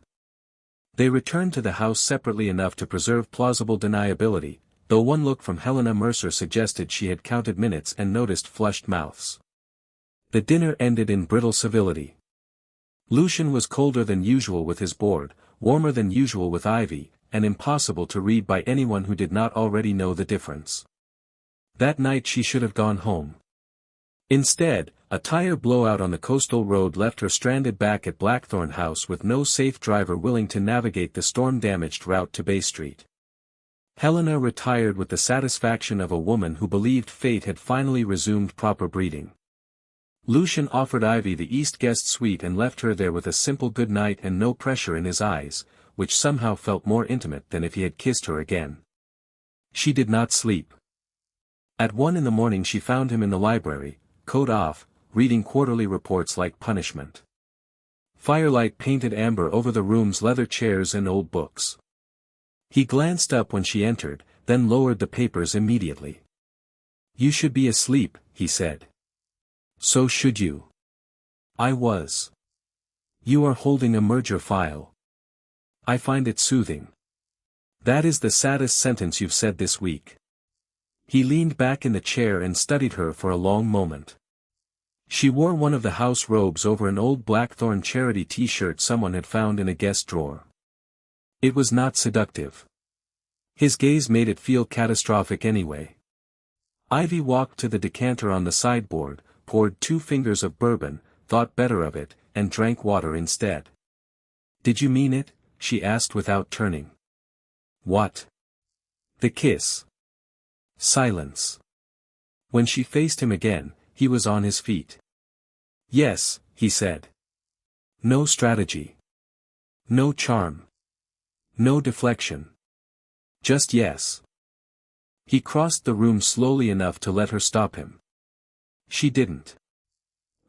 They returned to the house separately enough to preserve plausible deniability, though one look from Helena Mercer suggested she had counted minutes and noticed flushed mouths. The dinner ended in brittle civility. Lucian was colder than usual with his board, warmer than usual with Ivy, and impossible to read by anyone who did not already know the difference. That night she should have gone home. Instead, a tire blowout on the coastal road left her stranded back at Blackthorn House with no safe driver willing to navigate the storm-damaged route to Bay Street. Helena retired with the satisfaction of a woman who believed fate had finally resumed proper breeding. Lucian offered Ivy the East guest suite and left her there with a simple good night and no pressure in his eyes, which somehow felt more intimate than if he had kissed her again. She did not sleep. At 1 a.m. she found him in the library, coat off, reading quarterly reports like punishment. Firelight painted amber over the room's leather chairs and old books. He glanced up when she entered, then lowered the papers immediately. "You should be asleep," he said. "So should you." "I was." "You are holding a merger file." "I find it soothing." "That is the saddest sentence you've said this week." He leaned back in the chair and studied her for a long moment. She wore one of the house robes over an old Blackthorn charity t-shirt someone had found in a guest drawer. It was not seductive. His gaze made it feel catastrophic anyway. Ivy walked to the decanter on the sideboard, poured 2 fingers of bourbon, thought better of it, and drank water instead. "Did you mean it?" she asked without turning. "What?" "The kiss." Silence. When she faced him again, he was on his feet. "Yes," he said. No strategy. No charm. No deflection. Just yes. He crossed the room slowly enough to let her stop him. She didn't.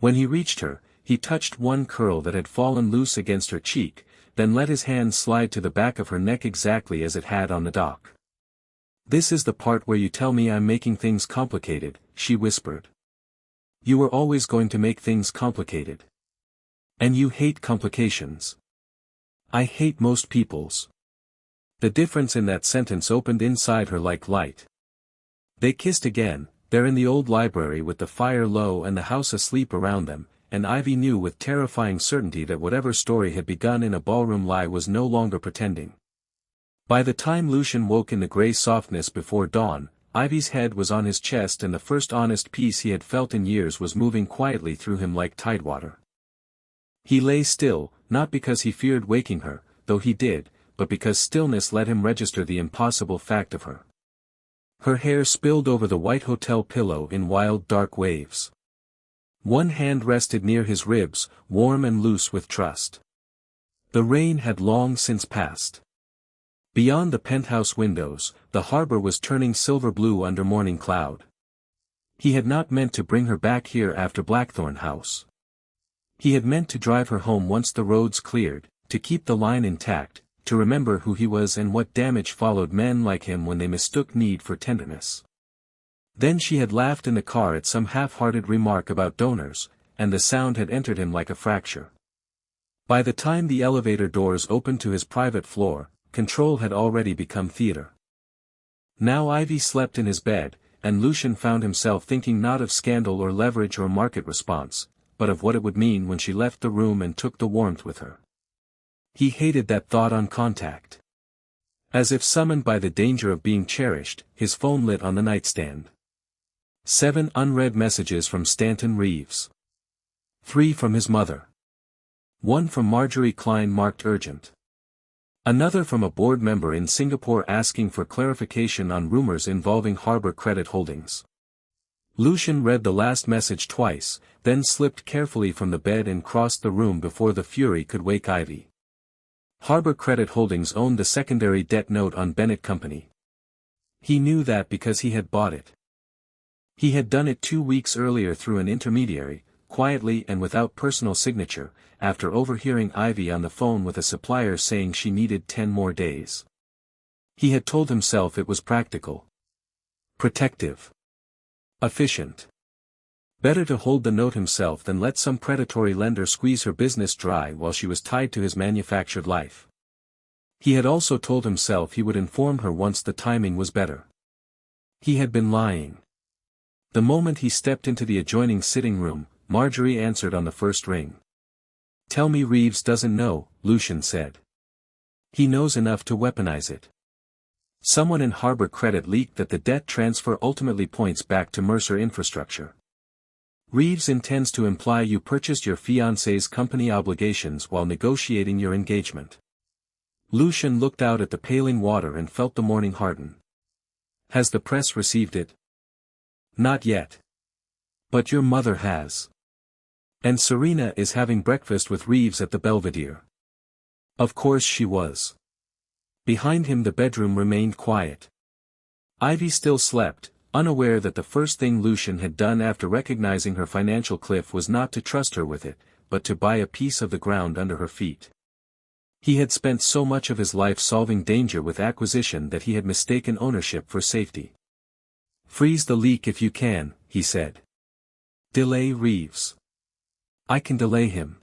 When he reached her, he touched one curl that had fallen loose against her cheek, then let his hand slide to the back of her neck exactly as it had on the dock. "This is the part where you tell me I'm making things complicated," she whispered. "You were always going to make things complicated. And you hate complications." "I hate most people's." The difference in that sentence opened inside her like light. They kissed again, there in the old library with the fire low and the house asleep around them, and Ivy knew with terrifying certainty that whatever story had begun in a ballroom lie was no longer pretending. By the time Lucian woke in the grey softness before dawn, Ivy's head was on his chest and the first honest peace he had felt in years was moving quietly through him like tidewater. He lay still, not because he feared waking her, though he did, but because stillness let him register the impossible fact of her. Her hair spilled over the white hotel pillow in wild dark waves. One hand rested near his ribs, warm and loose with trust. The rain had long since passed. Beyond the penthouse windows, the harbor was turning silver blue under morning cloud. He had not meant to bring her back here after Blackthorn House. He had meant to drive her home once the roads cleared, to keep the line intact, to remember who he was and what damage followed men like him when they mistook need for tenderness. Then she had laughed in the car at some half-hearted remark about donors, and the sound had entered him like a fracture. By the time the elevator doors opened to his private floor, control had already become theater. Now Ivy slept in his bed, and Lucian found himself thinking not of scandal or leverage or market response, but of what it would mean when she left the room and took the warmth with her. He hated that thought on contact. As if summoned by the danger of being cherished, his phone lit on the nightstand. 7 unread messages from Stanton Reeves. 3 from his mother. 1 from Marjorie Klein marked urgent. Another from a board member in Singapore asking for clarification on rumors involving Harbor Credit Holdings. Lucian read the last message twice, then slipped carefully from the bed and crossed the room before the fury could wake Ivy. Harbor Credit Holdings owned the secondary debt note on Bennett Company. He knew that because he had bought it. He had done it 2 weeks earlier through an intermediary, quietly and without personal signature, after overhearing Ivy on the phone with a supplier saying she needed 10 more days. He had told himself it was practical, protective, efficient. Better to hold the note himself than let some predatory lender squeeze her business dry while she was tied to his manufactured life. He had also told himself he would inform her once the timing was better. He had been lying. The moment he stepped into the adjoining sitting room, Marjorie answered on the first ring. "Tell me Reeves doesn't know," Lucian said. "He knows enough to weaponize it. Someone in Harbor Credit leaked that the debt transfer ultimately points back to Mercer Infrastructure. Reeves intends to imply you purchased your fiancée's company obligations while negotiating your engagement." Lucian looked out at the paling water and felt the morning harden. "Has the press received it?" "Not yet. But your mother has. And Serena is having breakfast with Reeves at the Belvedere." Of course she was. Behind him the bedroom remained quiet. Ivy still slept, unaware that the first thing Lucian had done after recognizing her financial cliff was not to trust her with it, but to buy a piece of the ground under her feet. He had spent so much of his life solving danger with acquisition that he had mistaken ownership for safety. "Freeze the leak if you can," he said. "Delay Reeves." "I can delay him.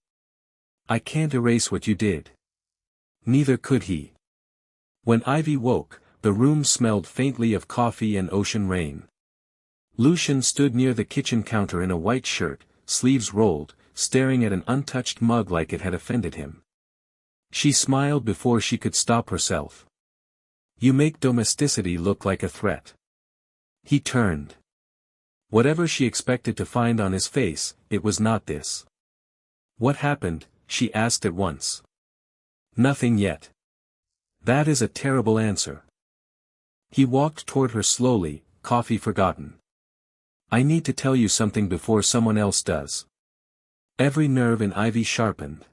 I can't erase what you did." Neither could he. When Ivy woke, the room smelled faintly of coffee and ocean rain. Lucian stood near the kitchen counter in a white shirt, sleeves rolled, staring at an untouched mug like it had offended him. She smiled before she could stop herself. "You make domesticity look like a threat." He turned. Whatever she expected to find on his face, it was not this. "What happened?" she asked at once. "Nothing yet." "That is a terrible answer." He walked toward her slowly, coffee forgotten. "I need to tell you something before someone else does." Every nerve in Ivy sharpened.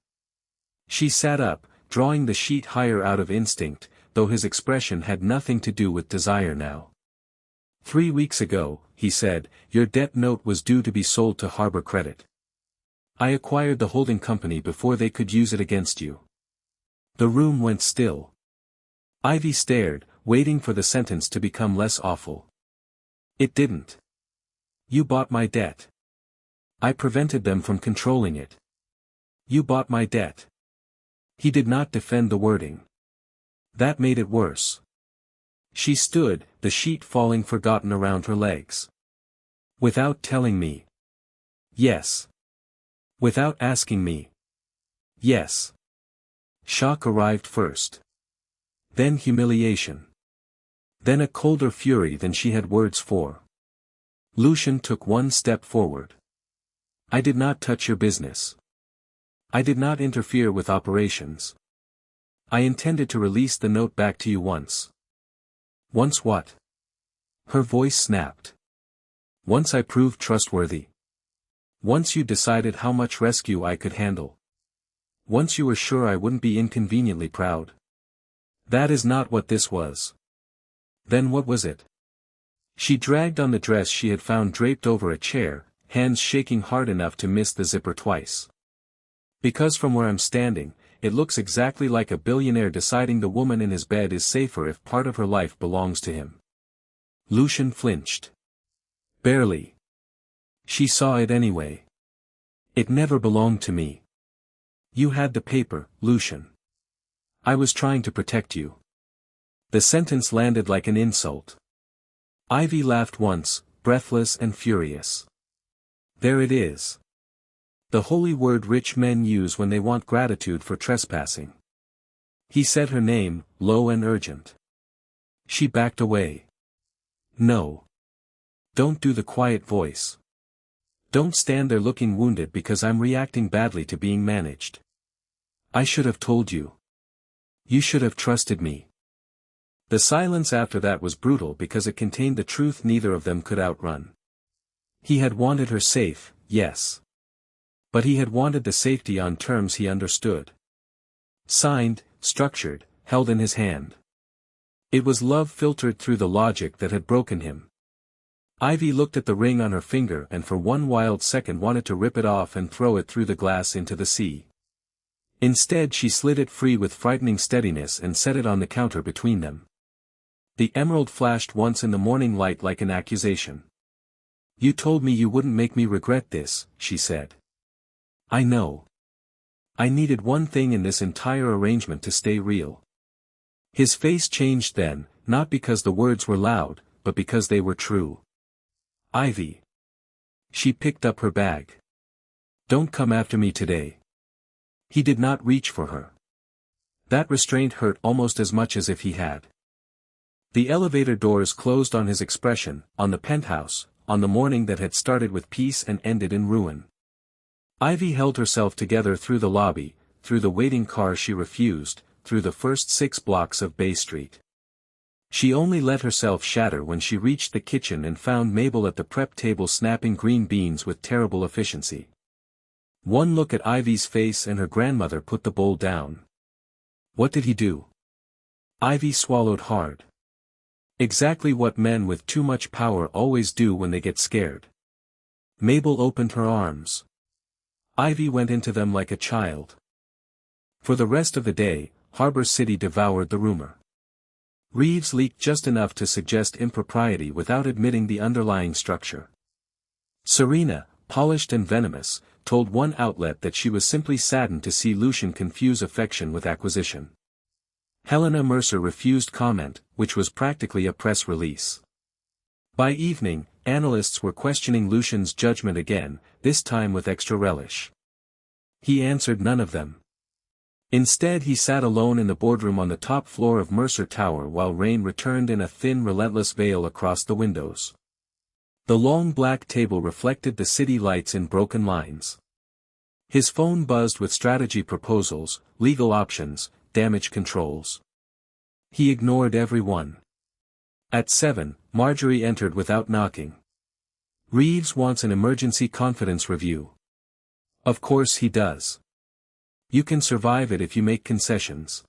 She sat up, drawing the sheet higher out of instinct, though his expression had nothing to do with desire now. "3 weeks ago," he said, "your debt note was due to be sold to Harbor Credit. I acquired the holding company before they could use it against you." The room went still. Ivy stared, waiting for the sentence to become less awful. "It didn't. You bought my debt. I prevented them from controlling it. You bought my debt." He did not defend the wording. That made it worse. She stood, the sheet falling forgotten around her legs. "Without telling me." "Yes." "Without asking me." "Yes." Shock arrived first. Then humiliation. Then a colder fury than she had words for. Lucian took one step forward. "I did not touch your business. I did not interfere with operations. I intended to release the note back to you once." "Once what?" Her voice snapped. "Once I proved trustworthy. Once you decided how much rescue I could handle. Once you were sure I wouldn't be inconveniently proud. That is not what this was." "Then what was it?" She dragged on the dress she had found draped over a chair, hands shaking hard enough to miss the zipper twice. "Because from where I'm standing, it looks exactly like a billionaire deciding the woman in his bed is safer if part of her life belongs to him." Lucian flinched. "Barely. She saw it anyway. It never belonged to me." "You had the paper, Lucian. I was trying to protect you." The sentence landed like an insult. Ivy laughed once, breathless and furious. "There it is. The holy word rich men use when they want gratitude for trespassing." He said her name, low and urgent. She backed away. "No. Don't do the quiet voice. Don't stand there looking wounded because I'm reacting badly to being managed. I should have told you." You should have trusted me. The silence after that was brutal because it contained the truth neither of them could outrun. He had wanted her safe, yes. But he had wanted the safety on terms he understood. Signed, structured, held in his hand. It was love filtered through the logic that had broken him. Ivy looked at the ring on her finger and for one wild second wanted to rip it off and throw it through the glass into the sea. Instead she slid it free with frightening steadiness and set it on the counter between them. The emerald flashed once in the morning light like an accusation. You told me you wouldn't make me regret this, she said. I know. I needed one thing in this entire arrangement to stay real. His face changed then, not because the words were loud, but because they were true. Ivy. She picked up her bag. Don't come after me today. He did not reach for her. That restraint hurt almost as much as if he had. The elevator doors closed on his expression, on the penthouse, on the morning that had started with peace and ended in ruin. Ivy held herself together through the lobby, through the waiting car she refused, through the first 6 blocks of Bay Street. She only let herself shatter when she reached the kitchen and found Mabel at the prep table snapping green beans with terrible efficiency. One look at Ivy's face and her grandmother put the bowl down. What did he do? Ivy swallowed hard. Exactly what men with too much power always do when they get scared. Mabel opened her arms. Ivy went into them like a child. For the rest of the day, Harbor City devoured the rumor. Reeves leaked just enough to suggest impropriety without admitting the underlying structure. Serena, polished and venomous, told one outlet that she was simply saddened to see Lucian confuse affection with acquisition. Helena Mercer refused comment, which was practically a press release. By evening, analysts were questioning Lucian's judgment again, this time with extra relish. He answered none of them. Instead he sat alone in the boardroom on the top floor of Mercer Tower while rain returned in a thin relentless veil across the windows. The long black table reflected the city lights in broken lines. His phone buzzed with strategy proposals, legal options, damage controls. He ignored every one. At 7, Marjorie entered without knocking. Reeves wants an emergency confidence review. Of course he does. You can survive it if you make concessions.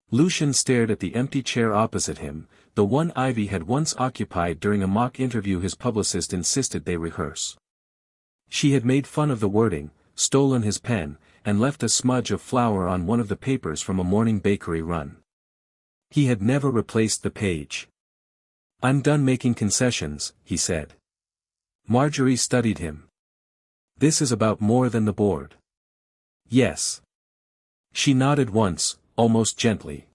Lucian stared at the empty chair opposite him, the one Ivy had once occupied during a mock interview his publicist insisted they rehearse. She had made fun of the wording, stolen his pen, and left a smudge of flour on one of the papers from a morning bakery run. He had never replaced the page. I'm done making concessions, he said. Marjorie studied him. This is about more than the board. Yes. She nodded once, almost gently.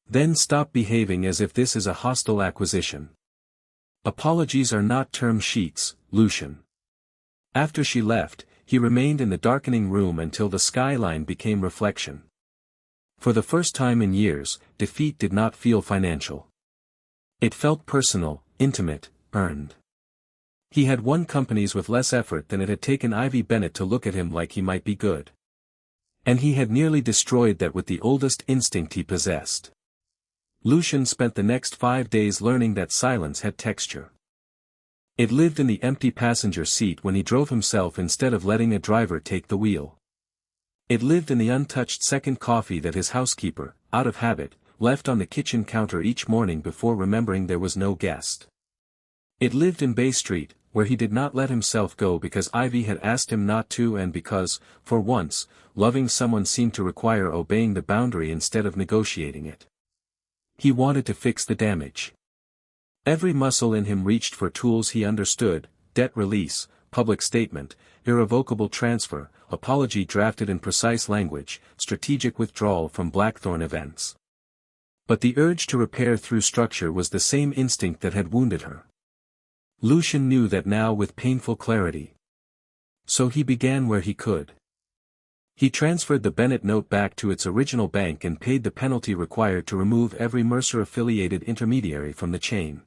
Then stop behaving as if this is a hostile acquisition. Apologies are not term sheets, Lucian. After she left, he remained in the darkening room until the skyline became reflection. For the first time in years, defeat did not feel financial. It felt personal, intimate, earned. He had won companies with less effort than it had taken Ivy Bennett to look at him like he might be good. And he had nearly destroyed that with the oldest instinct he possessed. Lucian spent the next 5 days learning that silence had texture. It lived in the empty passenger seat when he drove himself instead of letting a driver take the wheel. It lived in the untouched second coffee that his housekeeper, out of habit, left on the kitchen counter each morning before remembering there was no guest. It lived in Bay Street, where he did not let himself go because Ivy had asked him not to and because, for once, loving someone seemed to require obeying the boundary instead of negotiating it. He wanted to fix the damage. Every muscle in him reached for tools he understood: debt release, public statement, irrevocable transfer, apology drafted in precise language, strategic withdrawal from Blackthorn events. But the urge to repair through structure was the same instinct that had wounded her. Lucian knew that now with painful clarity. So he began where he could. He transferred the Bennett note back to its original bank and paid the penalty required to remove every Mercer-affiliated intermediary from the chain.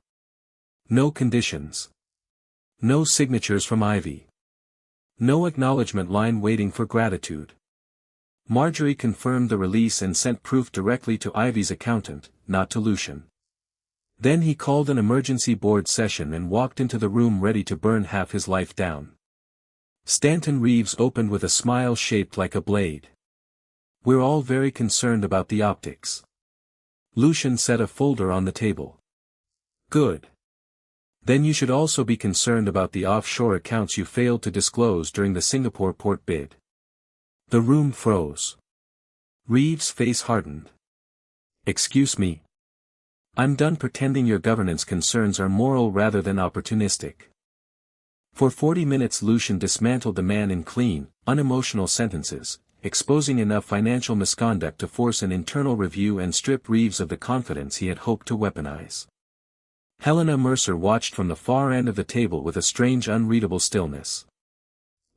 No conditions. No signatures from Ivy. No acknowledgement line waiting for gratitude. Marjorie confirmed the release and sent proof directly to Ivy's accountant, not to Lucian. Then he called an emergency board session and walked into the room ready to burn half his life down. Stanton Reeves opened with a smile shaped like a blade. "We're all very concerned about the optics." Lucian set a folder on the table. "Good. Then you should also be concerned about the offshore accounts you failed to disclose during the Singapore port bid." The room froze. Reeves' face hardened. "Excuse me. I'm done pretending your governance concerns are moral rather than opportunistic." For 40 minutes Lucian dismantled the man in clean, unemotional sentences, exposing enough financial misconduct to force an internal review and strip Reeves of the confidence he had hoped to weaponize. Helena Mercer watched from the far end of the table with a strange unreadable stillness.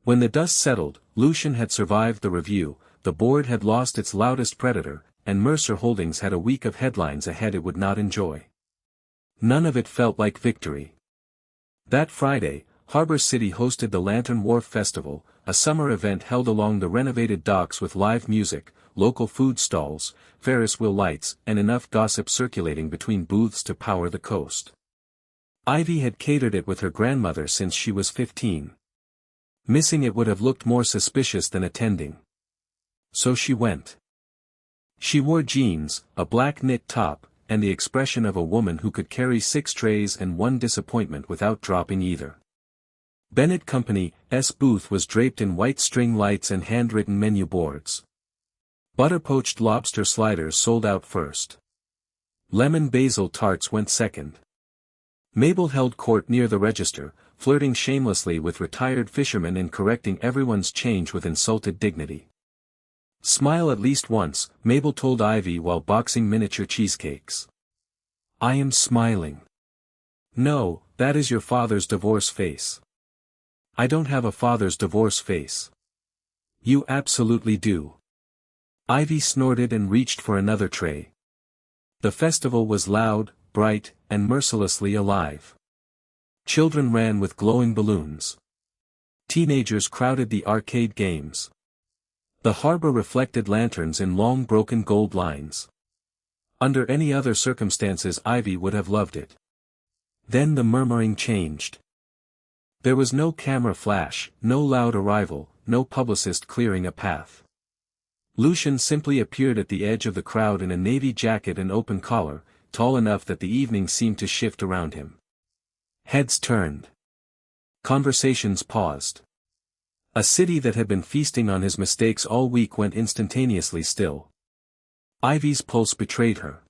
When the dust settled, Lucian had survived the review, the board had lost its loudest predator, and Mercer Holdings had a week of headlines ahead it would not enjoy. None of it felt like victory. That Friday, Harbor City hosted the Lantern Wharf Festival, a summer event held along the renovated docks with live music, local food stalls, Ferris wheel lights, and enough gossip circulating between booths to power the coast. Ivy had catered it with her grandmother since she was 15. Missing it would have looked more suspicious than attending. So she went. She wore jeans, a black knit top, and the expression of a woman who could carry 6 trays and 1 disappointment without dropping either. Bennett Company's booth was draped in white string lights and handwritten menu boards. Butter-poached lobster sliders sold out first. Lemon basil tarts went second. Mabel held court near the register, flirting shamelessly with retired fishermen and correcting everyone's change with insulted dignity. "Smile at least once," Mabel told Ivy while boxing miniature cheesecakes. "I am smiling." "No, that is your father's divorce face." "I don't have a father's divorce face." "You absolutely do." Ivy snorted and reached for another tray. The festival was loud, bright, and mercilessly alive. Children ran with glowing balloons. Teenagers crowded the arcade games. The harbor reflected lanterns in long broken gold lines. Under any other circumstances Ivy would have loved it. Then the murmuring changed. There was no camera flash, no loud arrival, no publicist clearing a path. Lucian simply appeared at the edge of the crowd in a navy jacket and open collar, tall enough that the evening seemed to shift around him. Heads turned. Conversations paused. A city that had been feasting on his mistakes all week went instantaneously still. Ivy's pulse betrayed her.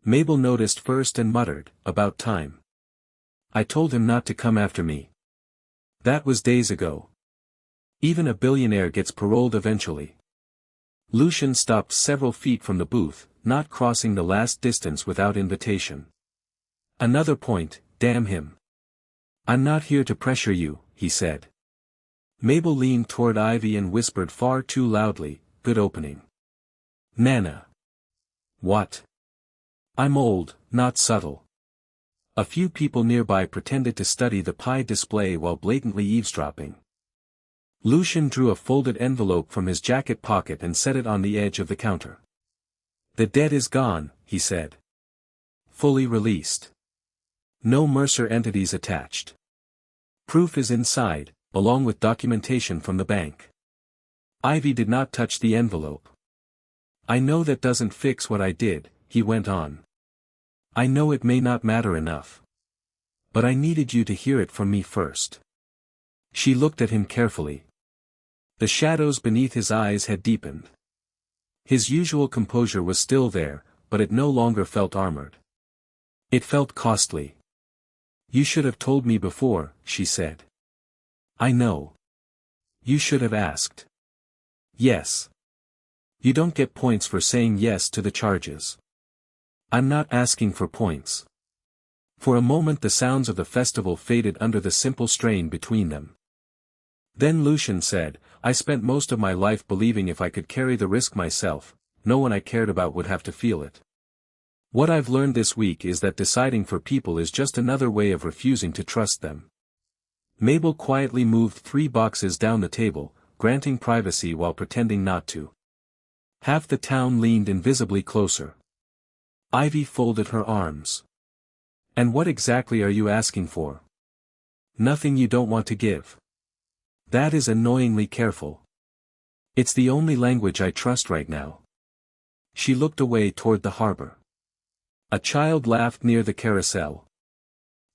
Mabel noticed first and muttered, "About time. I told him not to come after me." That was days ago. Even a billionaire gets paroled eventually. Lucian stopped several feet from the booth, not crossing the last distance without invitation. "Another point, damn him. I'm not here to pressure you," he said. Mabel leaned toward Ivy and whispered far too loudly, "Good opening." "Nana." "What?" "I'm old, not subtle." A few people nearby pretended to study the pie display while blatantly eavesdropping. Lucian drew a folded envelope from his jacket pocket and set it on the edge of the counter. "The debt is gone," he said. "Fully released. No Mercer entities attached. Proof is inside, along with documentation from the bank." Ivy did not touch the envelope. "I know that doesn't fix what I did," he went on. "I know it may not matter enough. But I needed you to hear it from me first." She looked at him carefully. The shadows beneath his eyes had deepened. His usual composure was still there, but it no longer felt armored. It felt costly. "You should have told me before," she said. "I know. You should have asked." "Yes. You don't get points for saying yes to the charges." "I'm not asking for points." For a moment the sounds of the festival faded under the simple strain between them. Then Lucian said, "I spent most of my life believing if I could carry the risk myself, no one I cared about would have to feel it. What I've learned this week is that deciding for people is just another way of refusing to trust them." Mabel quietly moved 3 boxes down the table, granting privacy while pretending not to. Half the town leaned invisibly closer. Ivy folded her arms. And what exactly are you asking for? Nothing you don't want to give. That is annoyingly careful. It's the only language I trust right now. She looked away toward the harbor. A child laughed near the carousel.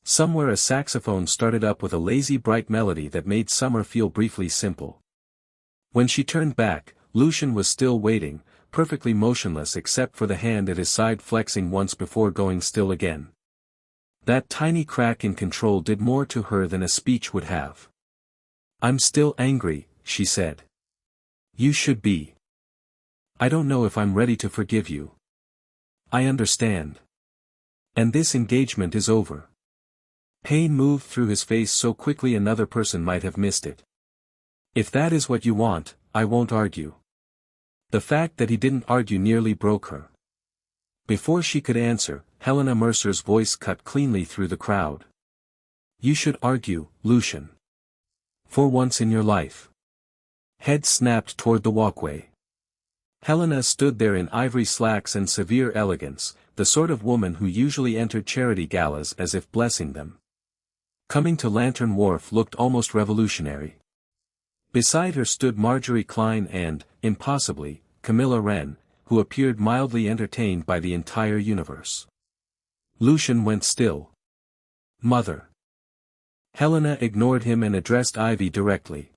Somewhere a saxophone started up with a lazy bright melody that made summer feel briefly simple. When she turned back, Lucian was still waiting, perfectly motionless except for the hand at his side flexing once before going still again. That tiny crack in control did more to her than a speech would have. "I'm still angry," she said. "You should be. I don't know if I'm ready to forgive you. I understand. And this engagement is over." Pain moved through his face so quickly another person might have missed it. "If that is what you want, I won't argue." The fact that he didn't argue nearly broke her. Before she could answer, Helena Mercer's voice cut cleanly through the crowd. "You should argue, Lucian. For once in your life." Head snapped toward the walkway. Helena stood there in ivory slacks and severe elegance, the sort of woman who usually entered charity galas as if blessing them. Coming to Lantern Wharf looked almost revolutionary. Beside her stood Marjorie Klein and, impossibly, Camilla Wren, who appeared mildly entertained by the entire universe. Lucian went still. "Mother." Helena ignored him and addressed Ivy directly.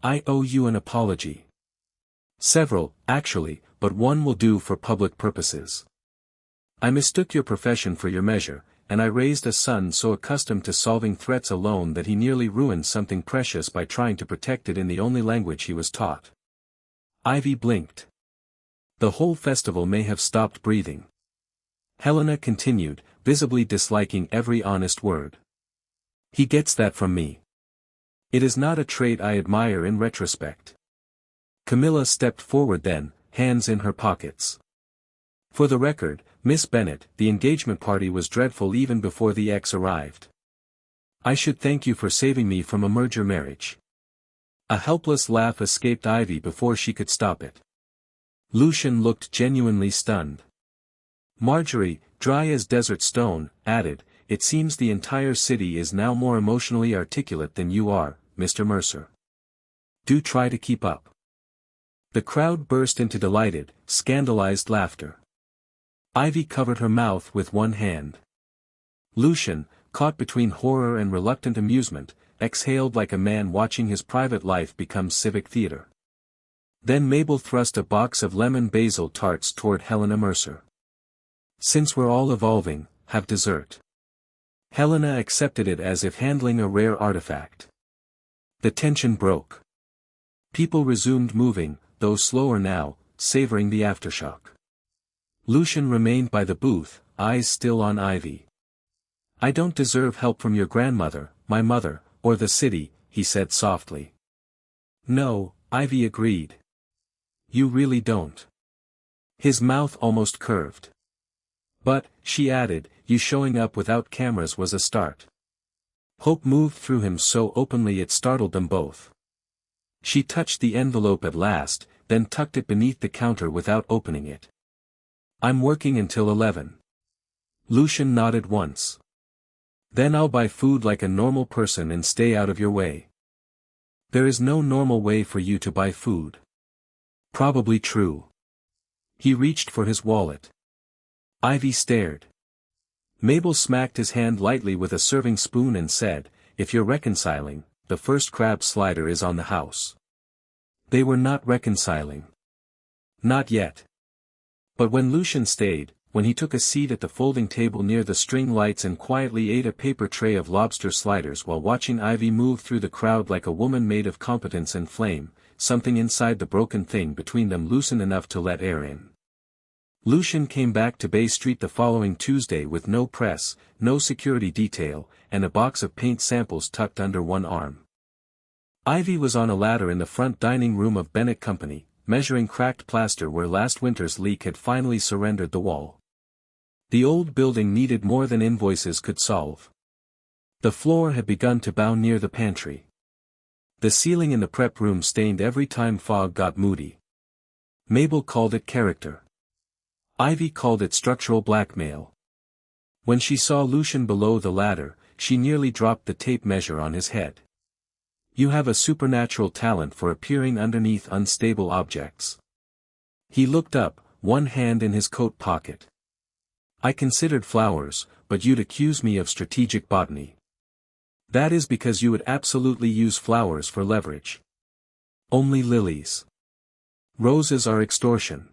"I owe you an apology. Several, actually, but one will do for public purposes. I mistook your profession for your measure, and I raised a son so accustomed to solving threats alone that he nearly ruined something precious by trying to protect it in the only language he was taught." Ivy blinked. The whole festival may have stopped breathing. Helena continued, visibly disliking every honest word. "He gets that from me. It is not a trait I admire in retrospect." Camilla stepped forward then, hands in her pockets. "For the record, Miss Bennett, the engagement party was dreadful even before the ex arrived. I should thank you for saving me from a merger marriage." A helpless laugh escaped Ivy before she could stop it. Lucian looked genuinely stunned. Marjorie, dry as desert stone, added, "It seems the entire city is now more emotionally articulate than you are, Mr. Mercer. Do try to keep up." The crowd burst into delighted, scandalized laughter. Ivy covered her mouth with one hand. Lucian, caught between horror and reluctant amusement, exhaled like a man watching his private life become civic theater. Then Mabel thrust a box of lemon basil tarts toward Helena Mercer. "Since we're all evolving, have dessert." Helena accepted it as if handling a rare artifact. The tension broke. People resumed moving, though slower now, savoring the aftershock. Lucian remained by the booth, eyes still on Ivy. "I don't deserve help from your grandmother, my mother, or the city," he said softly. "No," Ivy agreed. "You really don't." His mouth almost curved. "But," she added, "you showing up without cameras was a start." Hope moved through him so openly it startled them both. She touched the envelope at last, then tucked it beneath the counter without opening it. "I'm working until 11. Lucian nodded once. "Then I'll buy food like a normal person and stay out of your way." "There is no normal way for you to buy food." "Probably true." He reached for his wallet. Ivy stared. Mabel smacked his hand lightly with a serving spoon and said, "If you're reconciling, the first crab slider is on the house." They were not reconciling. Not yet. But when Lucian stayed, when he took a seat at the folding table near the string lights and quietly ate a paper tray of lobster sliders while watching Ivy move through the crowd like a woman made of competence and flame, something inside the broken thing between them loosened enough to let air in. Lucian came back to Bay Street the following Tuesday with no press, no security detail, and a box of paint samples tucked under one arm. Ivy was on a ladder in the front dining room of Bennett Company, measuring cracked plaster where last winter's leak had finally surrendered the wall. The old building needed more than invoices could solve. The floor had begun to bow near the pantry. The ceiling in the prep room stained every time fog got moody. Mabel called it character. Ivy called it structural blackmail. When she saw Lucian below the ladder, she nearly dropped the tape measure on his head. You have a supernatural talent for appearing underneath unstable objects. He looked up, one hand in his coat pocket. I considered flowers, but you'd accuse me of strategic botany. That is because you would absolutely use flowers for leverage. Only lilies. Roses are extortion.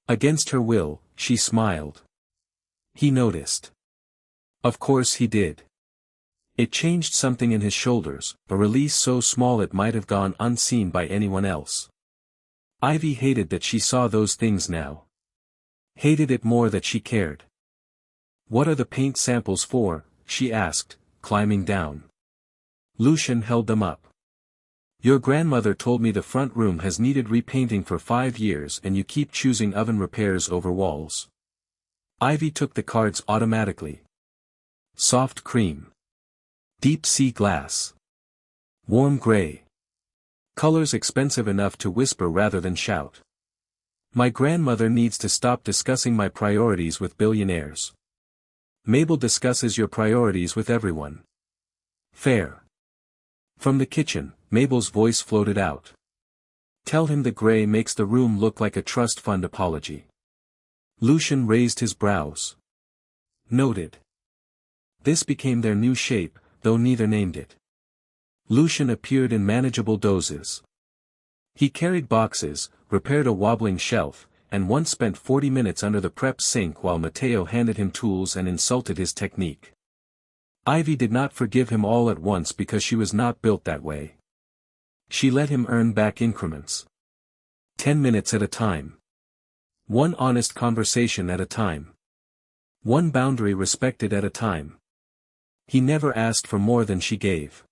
Against her will, she smiled. He noticed. Of course he did. It changed something in his shoulders, a release so small it might have gone unseen by anyone else. Ivy hated that she saw those things now. Hated it more that she cared. What are the paint samples for? She asked, climbing down. Lucian held them up. Your grandmother told me the front room has needed repainting for 5 years and you keep choosing oven repairs over walls. Ivy took the cards automatically. Soft cream. Deep sea glass. Warm gray. Colors expensive enough to whisper rather than shout. My grandmother needs to stop discussing my priorities with billionaires. Mabel discusses your priorities with everyone. Fair. From the kitchen, Mabel's voice floated out. Tell him the gray makes the room look like a trust fund apology. Lucian raised his brows. Noted. This became their new shape, though neither named it. Lucian appeared in manageable doses. He carried boxes, repaired a wobbling shelf, and once spent 40 minutes under the prep sink while Matteo handed him tools and insulted his technique. Ivy did not forgive him all at once because she was not built that way. She let him earn back increments. 10 minutes at a time. One honest conversation at a time. One boundary respected at a time. He never asked for more than she gave.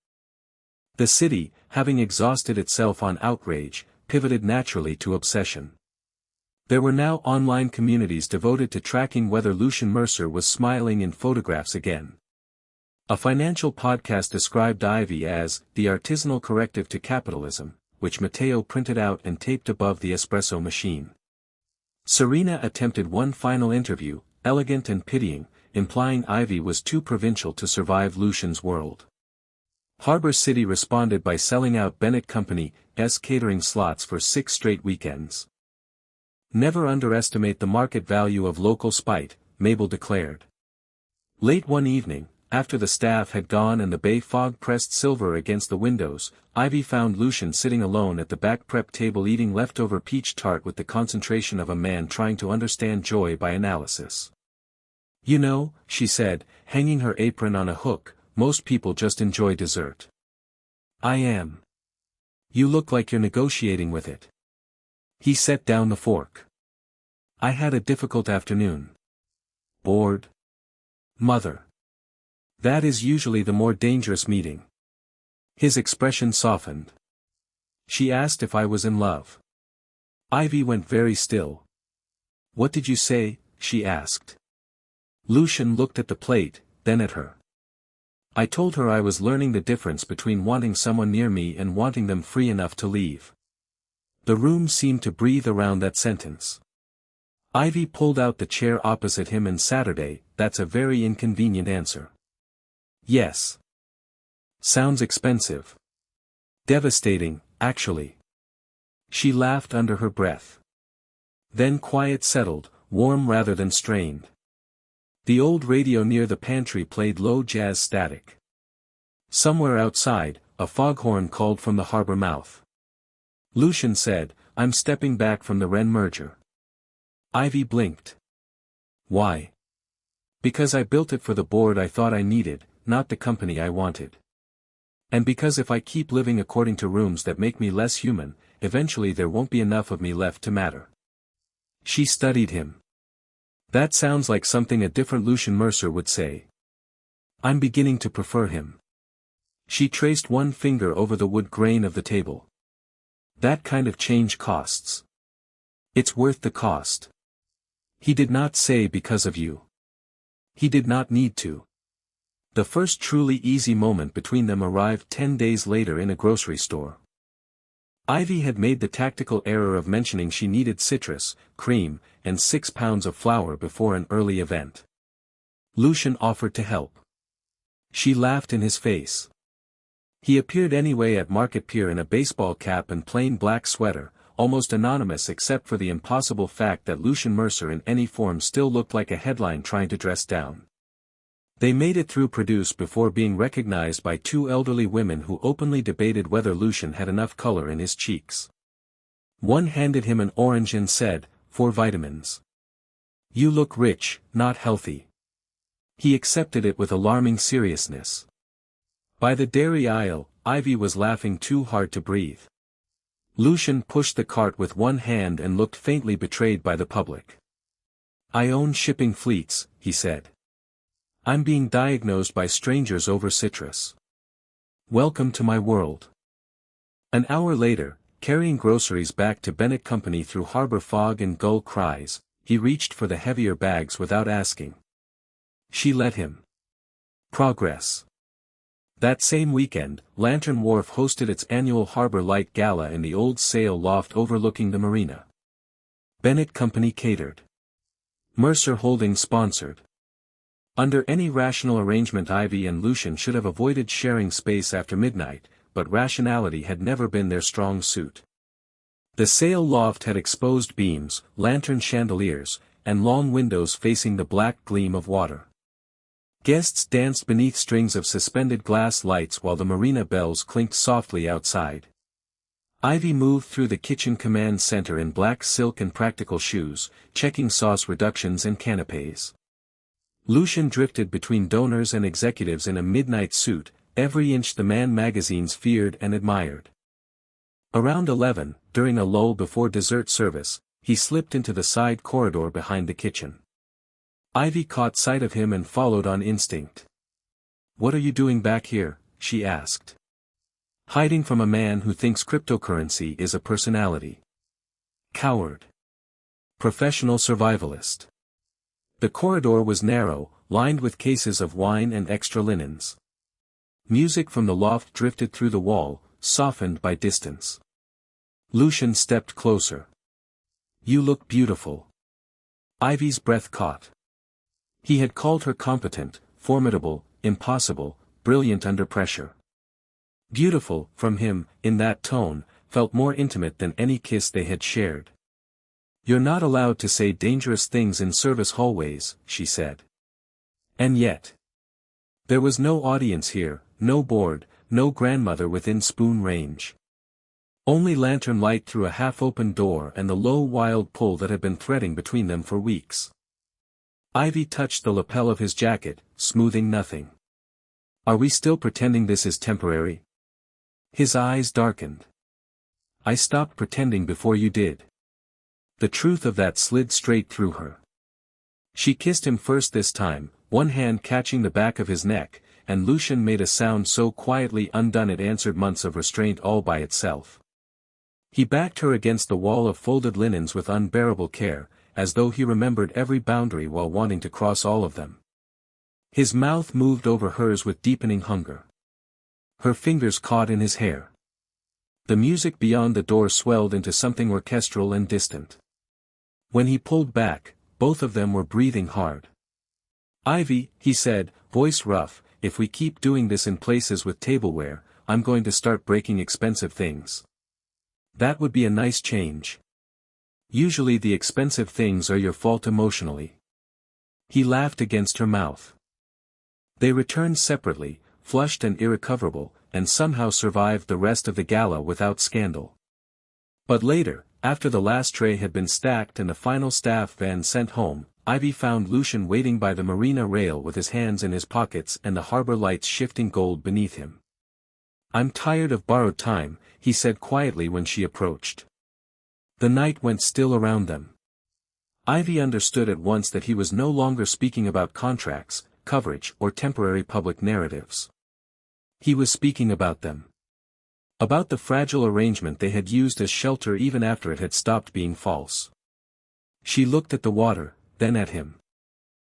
The city, having exhausted itself on outrage, pivoted naturally to obsession. There were now online communities devoted to tracking whether Lucian Mercer was smiling in photographs again. A financial podcast described Ivy as the artisanal corrective to capitalism, which Matteo printed out and taped above the espresso machine. Serena attempted one final interview, elegant and pitying, implying Ivy was too provincial to survive Lucian's world. Harbor City responded by selling out Bennett Company's catering slots for 6 straight weekends. Never underestimate the market value of local spite, Mabel declared. Late one evening, after the staff had gone and the bay fog pressed silver against the windows, Ivy found Lucian sitting alone at the back prep table eating leftover peach tart with the concentration of a man trying to understand joy by analysis. You know, she said, hanging her apron on a hook, most people just enjoy dessert. I am. You look like you're negotiating with it. He set down the fork. I had a difficult afternoon. Bored? Mother. That is usually the more dangerous meeting. His expression softened. She asked if I was in love. Ivy went very still. What did you say? She asked. Lucian looked at the plate, then at her. I told her I was learning the difference between wanting someone near me and wanting them free enough to leave. The room seemed to breathe around that sentence. Ivy pulled out the chair opposite him and Saturday, that's a very inconvenient answer. Yes. Sounds expensive. Devastating, actually. She laughed under her breath. Then quiet settled, warm rather than strained. The old radio near the pantry played low jazz static. Somewhere outside, a foghorn called from the harbor mouth. Lucian said, I'm stepping back from the Wren merger. Ivy blinked. Why? Because I built it for the board I thought I needed, not the company I wanted. And because if I keep living according to rooms that make me less human, eventually there won't be enough of me left to matter. She studied him. That sounds like something a different Lucian Mercer would say. I'm beginning to prefer him. She traced one finger over the wood grain of the table. That kind of change costs. It's worth the cost. He did not say because of you. He did not need to. The first truly easy moment between them arrived 10 days later in a grocery store. Ivy had made the tactical error of mentioning she needed citrus, cream, and 6 pounds of flour before an early event. Lucian offered to help. She laughed in his face. He appeared anyway at Market Pier in a baseball cap and plain black sweater, almost anonymous except for the impossible fact that Lucian Mercer in any form still looked like a headline trying to dress down. They made it through produce before being recognized by 2 elderly women who openly debated whether Lucian had enough color in his cheeks. One handed him an orange and said, "For vitamins. You look rich, not healthy." He accepted it with alarming seriousness. By the dairy aisle, Ivy was laughing too hard to breathe. Lucian pushed the cart with one hand and looked faintly betrayed by the public. "I own shipping fleets," he said. "I'm being diagnosed by strangers over citrus. Welcome to my world." An hour later, carrying groceries back to Bennett Company through harbor fog and gull cries, he reached for the heavier bags without asking. She let him. Progress. That same weekend, Lantern Wharf hosted its annual Harbor Light Gala in the old sail loft overlooking the marina. Bennett Company catered. Mercer Holdings sponsored. Under any rational arrangement, Ivy and Lucian should have avoided sharing space after midnight, but rationality had never been their strong suit. The sail loft had exposed beams, lantern chandeliers, and long windows facing the black gleam of water. Guests danced beneath strings of suspended glass lights while the marina bells clinked softly outside. Ivy moved through the kitchen command center in black silk and practical shoes, checking sauce reductions and canapes. Lucian drifted between donors and executives in a midnight suit, every inch the man magazines feared and admired. Around 11, during a lull before dessert service, he slipped into the side corridor behind the kitchen. Ivy caught sight of him and followed on instinct. "What are you doing back here?" she asked. "Hiding from a man who thinks cryptocurrency is a personality. Coward. Professional survivalist." The corridor was narrow, lined with cases of wine and extra linens. Music from the loft drifted through the wall, softened by distance. Lucian stepped closer. "You look beautiful." Ivy's breath caught. He had called her competent, formidable, impossible, brilliant under pressure. Beautiful, from him, in that tone, felt more intimate than any kiss they had shared. "You're not allowed to say dangerous things in service hallways," she said. And yet. There was no audience here, no board, no grandmother within spoon range. Only lantern light through a half-open door and the low wild pull that had been threading between them for weeks. Ivy touched the lapel of his jacket, smoothing nothing. "Are we still pretending this is temporary?" His eyes darkened. "I stopped pretending before you did." The truth of that slid straight through her. She kissed him first this time, one hand catching the back of his neck, and Lucian made a sound so quietly undone it answered months of restraint all by itself. He backed her against the wall of folded linens with unbearable care, as though he remembered every boundary while wanting to cross all of them. His mouth moved over hers with deepening hunger. Her fingers caught in his hair. The music beyond the door swelled into something orchestral and distant. When he pulled back, both of them were breathing hard. "Ivy," he said, voice rough, "if we keep doing this in places with tableware, I'm going to start breaking expensive things. That would be a nice change. Usually the expensive things are your fault emotionally." He laughed against her mouth. They returned separately, flushed and irrecoverable, and somehow survived the rest of the gala without scandal. But later, after the last tray had been stacked and the final staff van sent home, Ivy found Lucian waiting by the marina rail with his hands in his pockets and the harbor lights shifting gold beneath him. "I'm tired of borrowed time," he said quietly when she approached. The night went still around them. Ivy understood at once that he was no longer speaking about contracts, coverage or temporary public narratives. He was speaking about them. About the fragile arrangement they had used as shelter even after it had stopped being false. She looked at the water, then at him.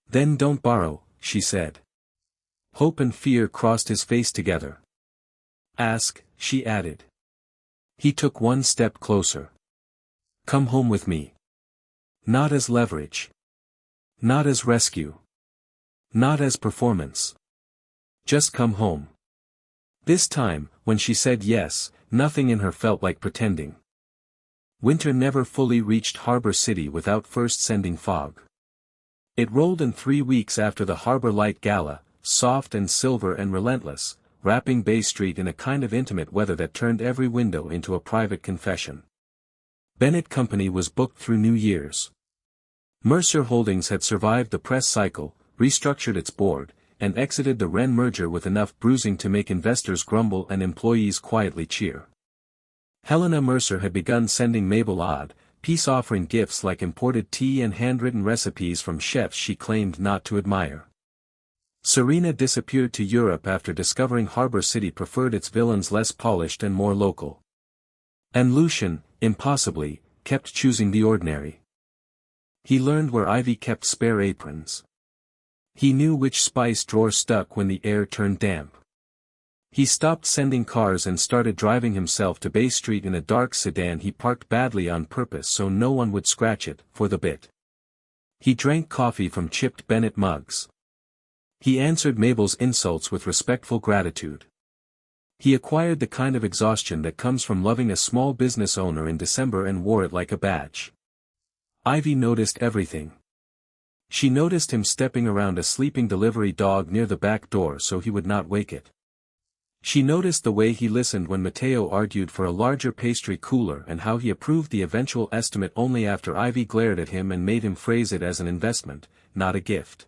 "Then don't borrow," she said. Hope and fear crossed his face together. "Ask," she added. He took one step closer. Come home with me. Not as leverage. Not as rescue. Not as performance. Just come home. This time, when she said yes, nothing in her felt like pretending. Winter never fully reached Harbor City without first sending fog. It rolled in 3 weeks after the Harbor Light Gala, soft and silver and relentless, wrapping Bay Street in a kind of intimate weather that turned every window into a private confession. Bennett Company was booked through New Year's. Mercer Holdings had survived the press cycle, restructured its board, and exited the Wren merger with enough bruising to make investors grumble and employees quietly cheer. Helena Mercer had begun sending Mabel odd, peace-offering gifts like imported tea and handwritten recipes from chefs she claimed not to admire. Serena disappeared to Europe after discovering Harbor City preferred its villains less polished and more local. And Lucian, impossibly, kept choosing the ordinary. He learned where Ivy kept spare aprons. He knew which spice drawer stuck when the air turned damp. He stopped sending cars and started driving himself to Bay Street in a dark sedan he parked badly on purpose so no one would scratch it, for the bit. He drank coffee from chipped Bennett mugs. He answered Mabel's insults with respectful gratitude. He acquired the kind of exhaustion that comes from loving a small business owner in December and wore it like a badge. Ivy noticed everything. She noticed him stepping around a sleeping delivery dog near the back door so he would not wake it. She noticed the way he listened when Mateo argued for a larger pastry cooler and how he approved the eventual estimate only after Ivy glared at him and made him phrase it as an investment, not a gift.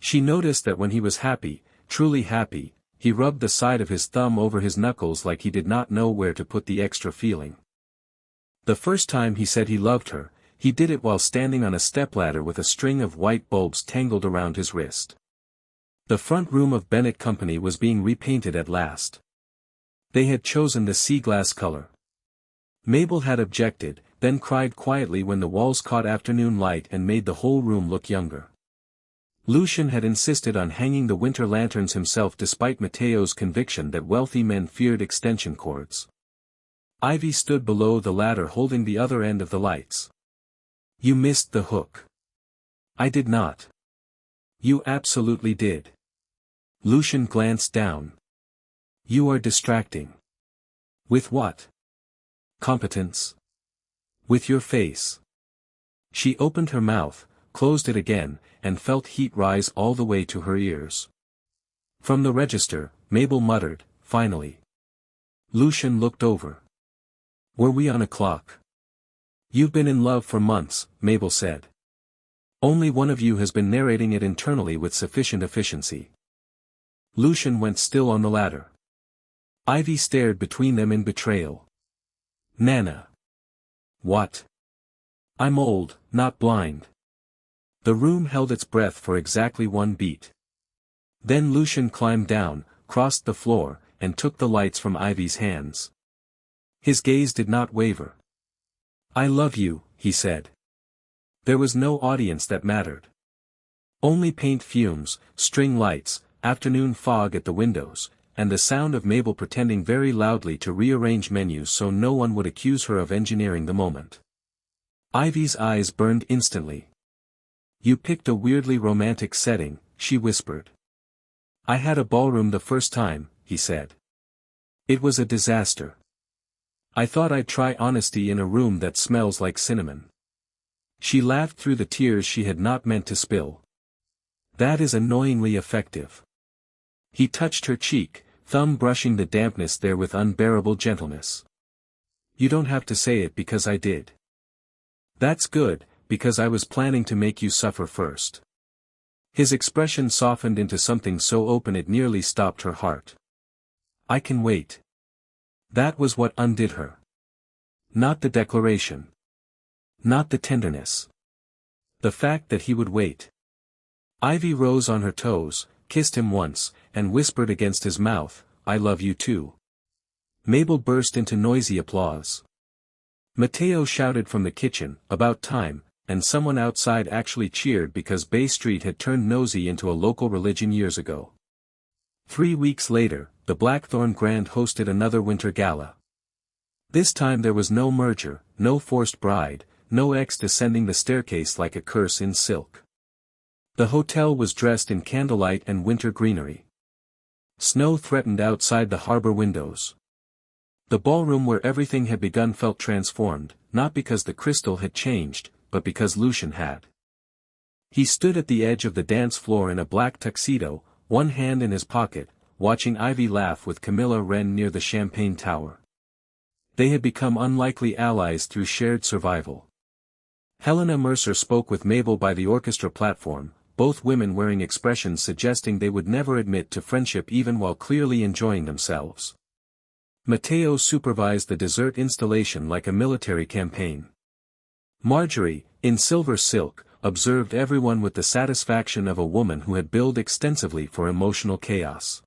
She noticed that when he was happy, truly happy, he rubbed the side of his thumb over his knuckles like he did not know where to put the extra feeling. The first time he said he loved her, he did it while standing on a stepladder with a string of white bulbs tangled around his wrist. The front room of Bennett Company was being repainted at last. They had chosen the sea glass color. Mabel had objected, then cried quietly when the walls caught afternoon light and made the whole room look younger. Lucian had insisted on hanging the winter lanterns himself despite Mateo's conviction that wealthy men feared extension cords. Ivy stood below the ladder holding the other end of the lights. You missed the hook. I did not. You absolutely did. Lucian glanced down. You are distracting. With what? Competence. With your face. She opened her mouth, closed it again, and felt heat rise all the way to her ears. From the register, Mabel muttered, finally. Lucian looked over. Were we on a clock? You've been in love for months, Mabel said. Only one of you has been narrating it internally with sufficient efficiency. Lucian went still on the ladder. Ivy stared between them in betrayal. Nana. What? I'm old, not blind. The room held its breath for exactly 1 beat. Then Lucian climbed down, crossed the floor, and took the lights from Ivy's hands. His gaze did not waver. I love you, he said. There was no audience that mattered. Only paint fumes, string lights, afternoon fog at the windows, and the sound of Mabel pretending very loudly to rearrange menus so no one would accuse her of engineering the moment. Ivy's eyes burned instantly. You picked a weirdly romantic setting, she whispered. I had a ballroom the first time, he said. It was a disaster. I thought I'd try honesty in a room that smells like cinnamon. She laughed through the tears she had not meant to spill. That is annoyingly effective. He touched her cheek, thumb brushing the dampness there with unbearable gentleness. You don't have to say it because I did. That's good, because I was planning to make you suffer first. His expression softened into something so open it nearly stopped her heart. I can wait. That was what undid her. Not the declaration. Not the tenderness. The fact that he would wait. Ivy rose on her toes, kissed him once, and whispered against his mouth, I love you too. Mabel burst into noisy applause. Mateo shouted from the kitchen, about time, and someone outside actually cheered because Bay Street had turned nosy into a local religion years ago. 3 weeks later, the Blackthorn Grand hosted another winter gala. This time there was no merger, no forced bride, no ex descending the staircase like a curse in silk. The hotel was dressed in candlelight and winter greenery. Snow threatened outside the harbor windows. The ballroom where everything had begun felt transformed, not because the crystal had changed, but because Lucian had. He stood at the edge of the dance floor in a black tuxedo, one hand in his pocket, watching Ivy laugh with Camilla Wren near the champagne tower. They had become unlikely allies through shared survival. Helena Mercer spoke with Mabel by the orchestra platform, both women wearing expressions suggesting they would never admit to friendship even while clearly enjoying themselves. Matteo supervised the dessert installation like a military campaign. Marjorie, in silver silk, observed everyone with the satisfaction of a woman who had billed extensively for emotional chaos.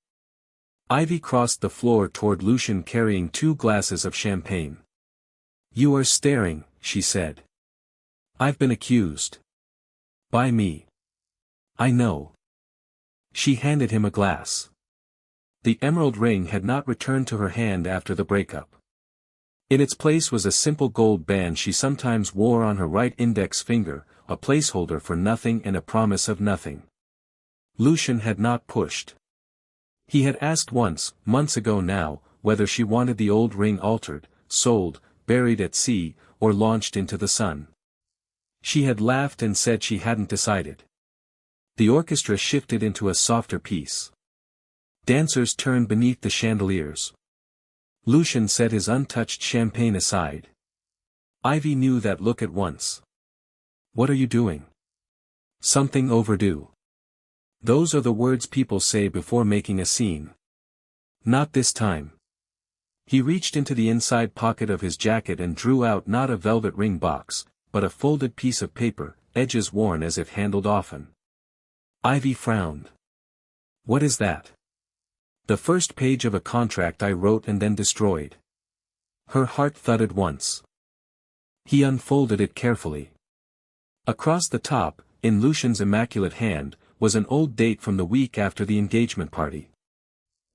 Ivy crossed the floor toward Lucian carrying 2 glasses of champagne. "You are staring," she said. "I've been accused." "By me." "I know." She handed him a glass. The emerald ring had not returned to her hand after the breakup. In its place was a simple gold band she sometimes wore on her right index finger, a placeholder for nothing and a promise of nothing. Lucian had not pushed. He had asked once, months ago now, whether she wanted the old ring altered, sold, buried at sea, or launched into the sun. She had laughed and said she hadn't decided. The orchestra shifted into a softer piece. Dancers turned beneath the chandeliers. Lucian set his untouched champagne aside. Ivy knew that look at once. "What are you doing?" "Something overdue." Those are the words people say before making a scene. Not this time. He reached into the inside pocket of his jacket and drew out not a velvet ring box, but a folded piece of paper, edges worn as if handled often. Ivy frowned. "What is that?" "The first page of a contract I wrote and then destroyed." Her heart thudded once. He unfolded it carefully. Across the top, in Lucian's immaculate hand, was an old date from the week after the engagement party.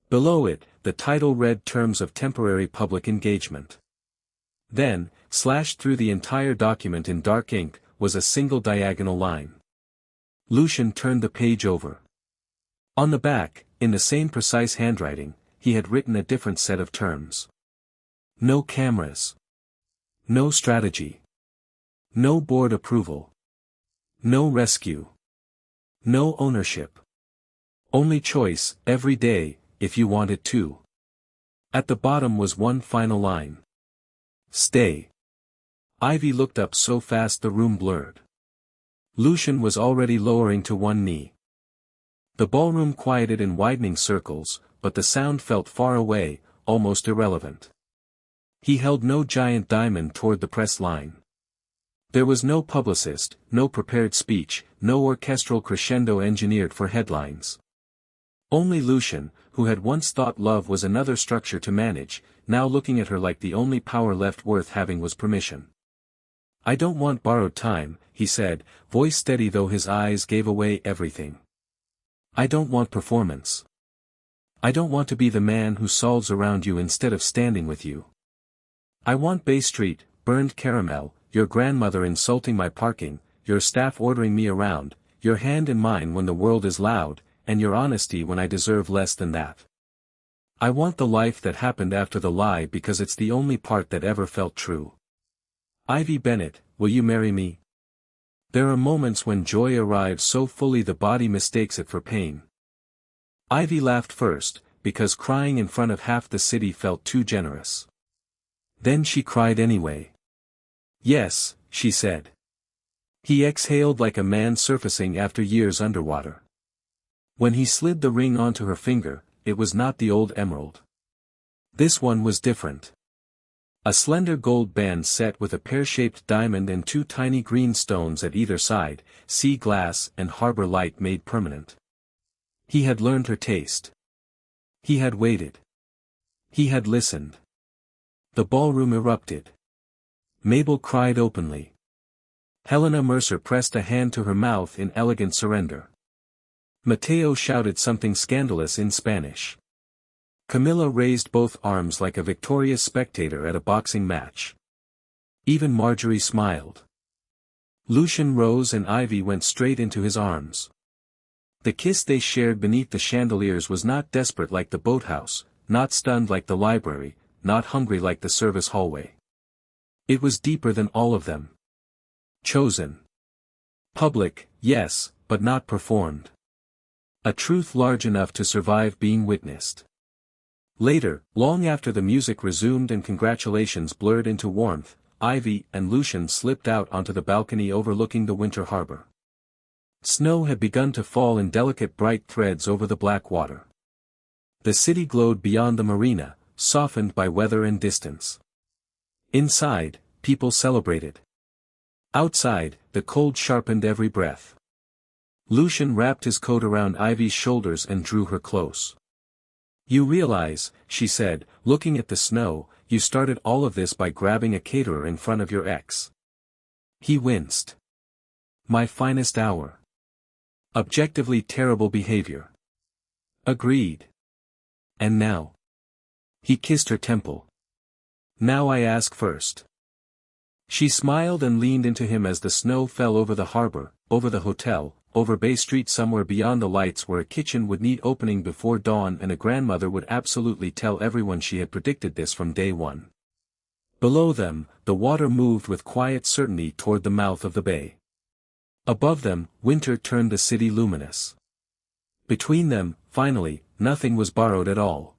Below it, the title read Terms of Temporary Public Engagement. Then, slashed through the entire document in dark ink, was a single diagonal line. Lucian turned the page over. On the back, in the same precise handwriting, he had written a different set of terms. No cameras. No strategy. No board approval. No rescue. No ownership. Only choice, every day, if you want it to. At the bottom was one final line. Stay. Ivy looked up so fast the room blurred. Lucian was already lowering to one knee. The ballroom quieted in widening circles, but the sound felt far away, almost irrelevant. He held no giant diamond toward the press line. There was no publicist, no prepared speech, no orchestral crescendo engineered for headlines. Only Lucian, who had once thought love was another structure to manage, now looking at her like the only power left worth having was permission. "I don't want borrowed time," he said, voice steady though his eyes gave away everything. "I don't want performance. I don't want to be the man who solves around you instead of standing with you. I want Bay Street, burned caramel, your grandmother insulting my parking, your staff ordering me around, your hand in mine when the world is loud, and your honesty when I deserve less than that. I want the life that happened after the lie because it's the only part that ever felt true. Ivy Bennett, will you marry me?" There are moments when joy arrives so fully the body mistakes it for pain. Ivy laughed first, because crying in front of half the city felt too generous. Then she cried anyway. "Yes," she said. He exhaled like a man surfacing after years underwater. When he slid the ring onto her finger, it was not the old emerald. This one was different. A slender gold band set with a pear-shaped diamond and 2 tiny green stones at either side, sea glass and harbor light made permanent. He had learned her taste. He had waited. He had listened. The ballroom erupted. Mabel cried openly. Helena Mercer pressed a hand to her mouth in elegant surrender. Matteo shouted something scandalous in Spanish. Camilla raised both arms like a victorious spectator at a boxing match. Even Marjorie smiled. Lucian rose and Ivy went straight into his arms. The kiss they shared beneath the chandeliers was not desperate like the boathouse, not stunned like the library, not hungry like the service hallway. It was deeper than all of them. Chosen. Public, yes, but not performed. A truth large enough to survive being witnessed. Later, long after the music resumed and congratulations blurred into warmth, Ivy and Lucian slipped out onto the balcony overlooking the winter harbor. Snow had begun to fall in delicate bright threads over the black water. The city glowed beyond the marina, softened by weather and distance. Inside, people celebrated. Outside, the cold sharpened every breath. Lucian wrapped his coat around Ivy's shoulders and drew her close. "You realize," she said, looking at the snow, "you started all of this by grabbing a caterer in front of your ex." He winced. "My finest hour. Objectively terrible behavior." "Agreed. And now?" He kissed her temple. "Now I ask first." She smiled and leaned into him as the snow fell over the harbor, over the hotel, over Bay Street somewhere beyond the lights where a kitchen would need opening before dawn and a grandmother would absolutely tell everyone she had predicted this from day one. Below them, the water moved with quiet certainty toward the mouth of the bay. Above them, winter turned the city luminous. Between them, finally, nothing was borrowed at all.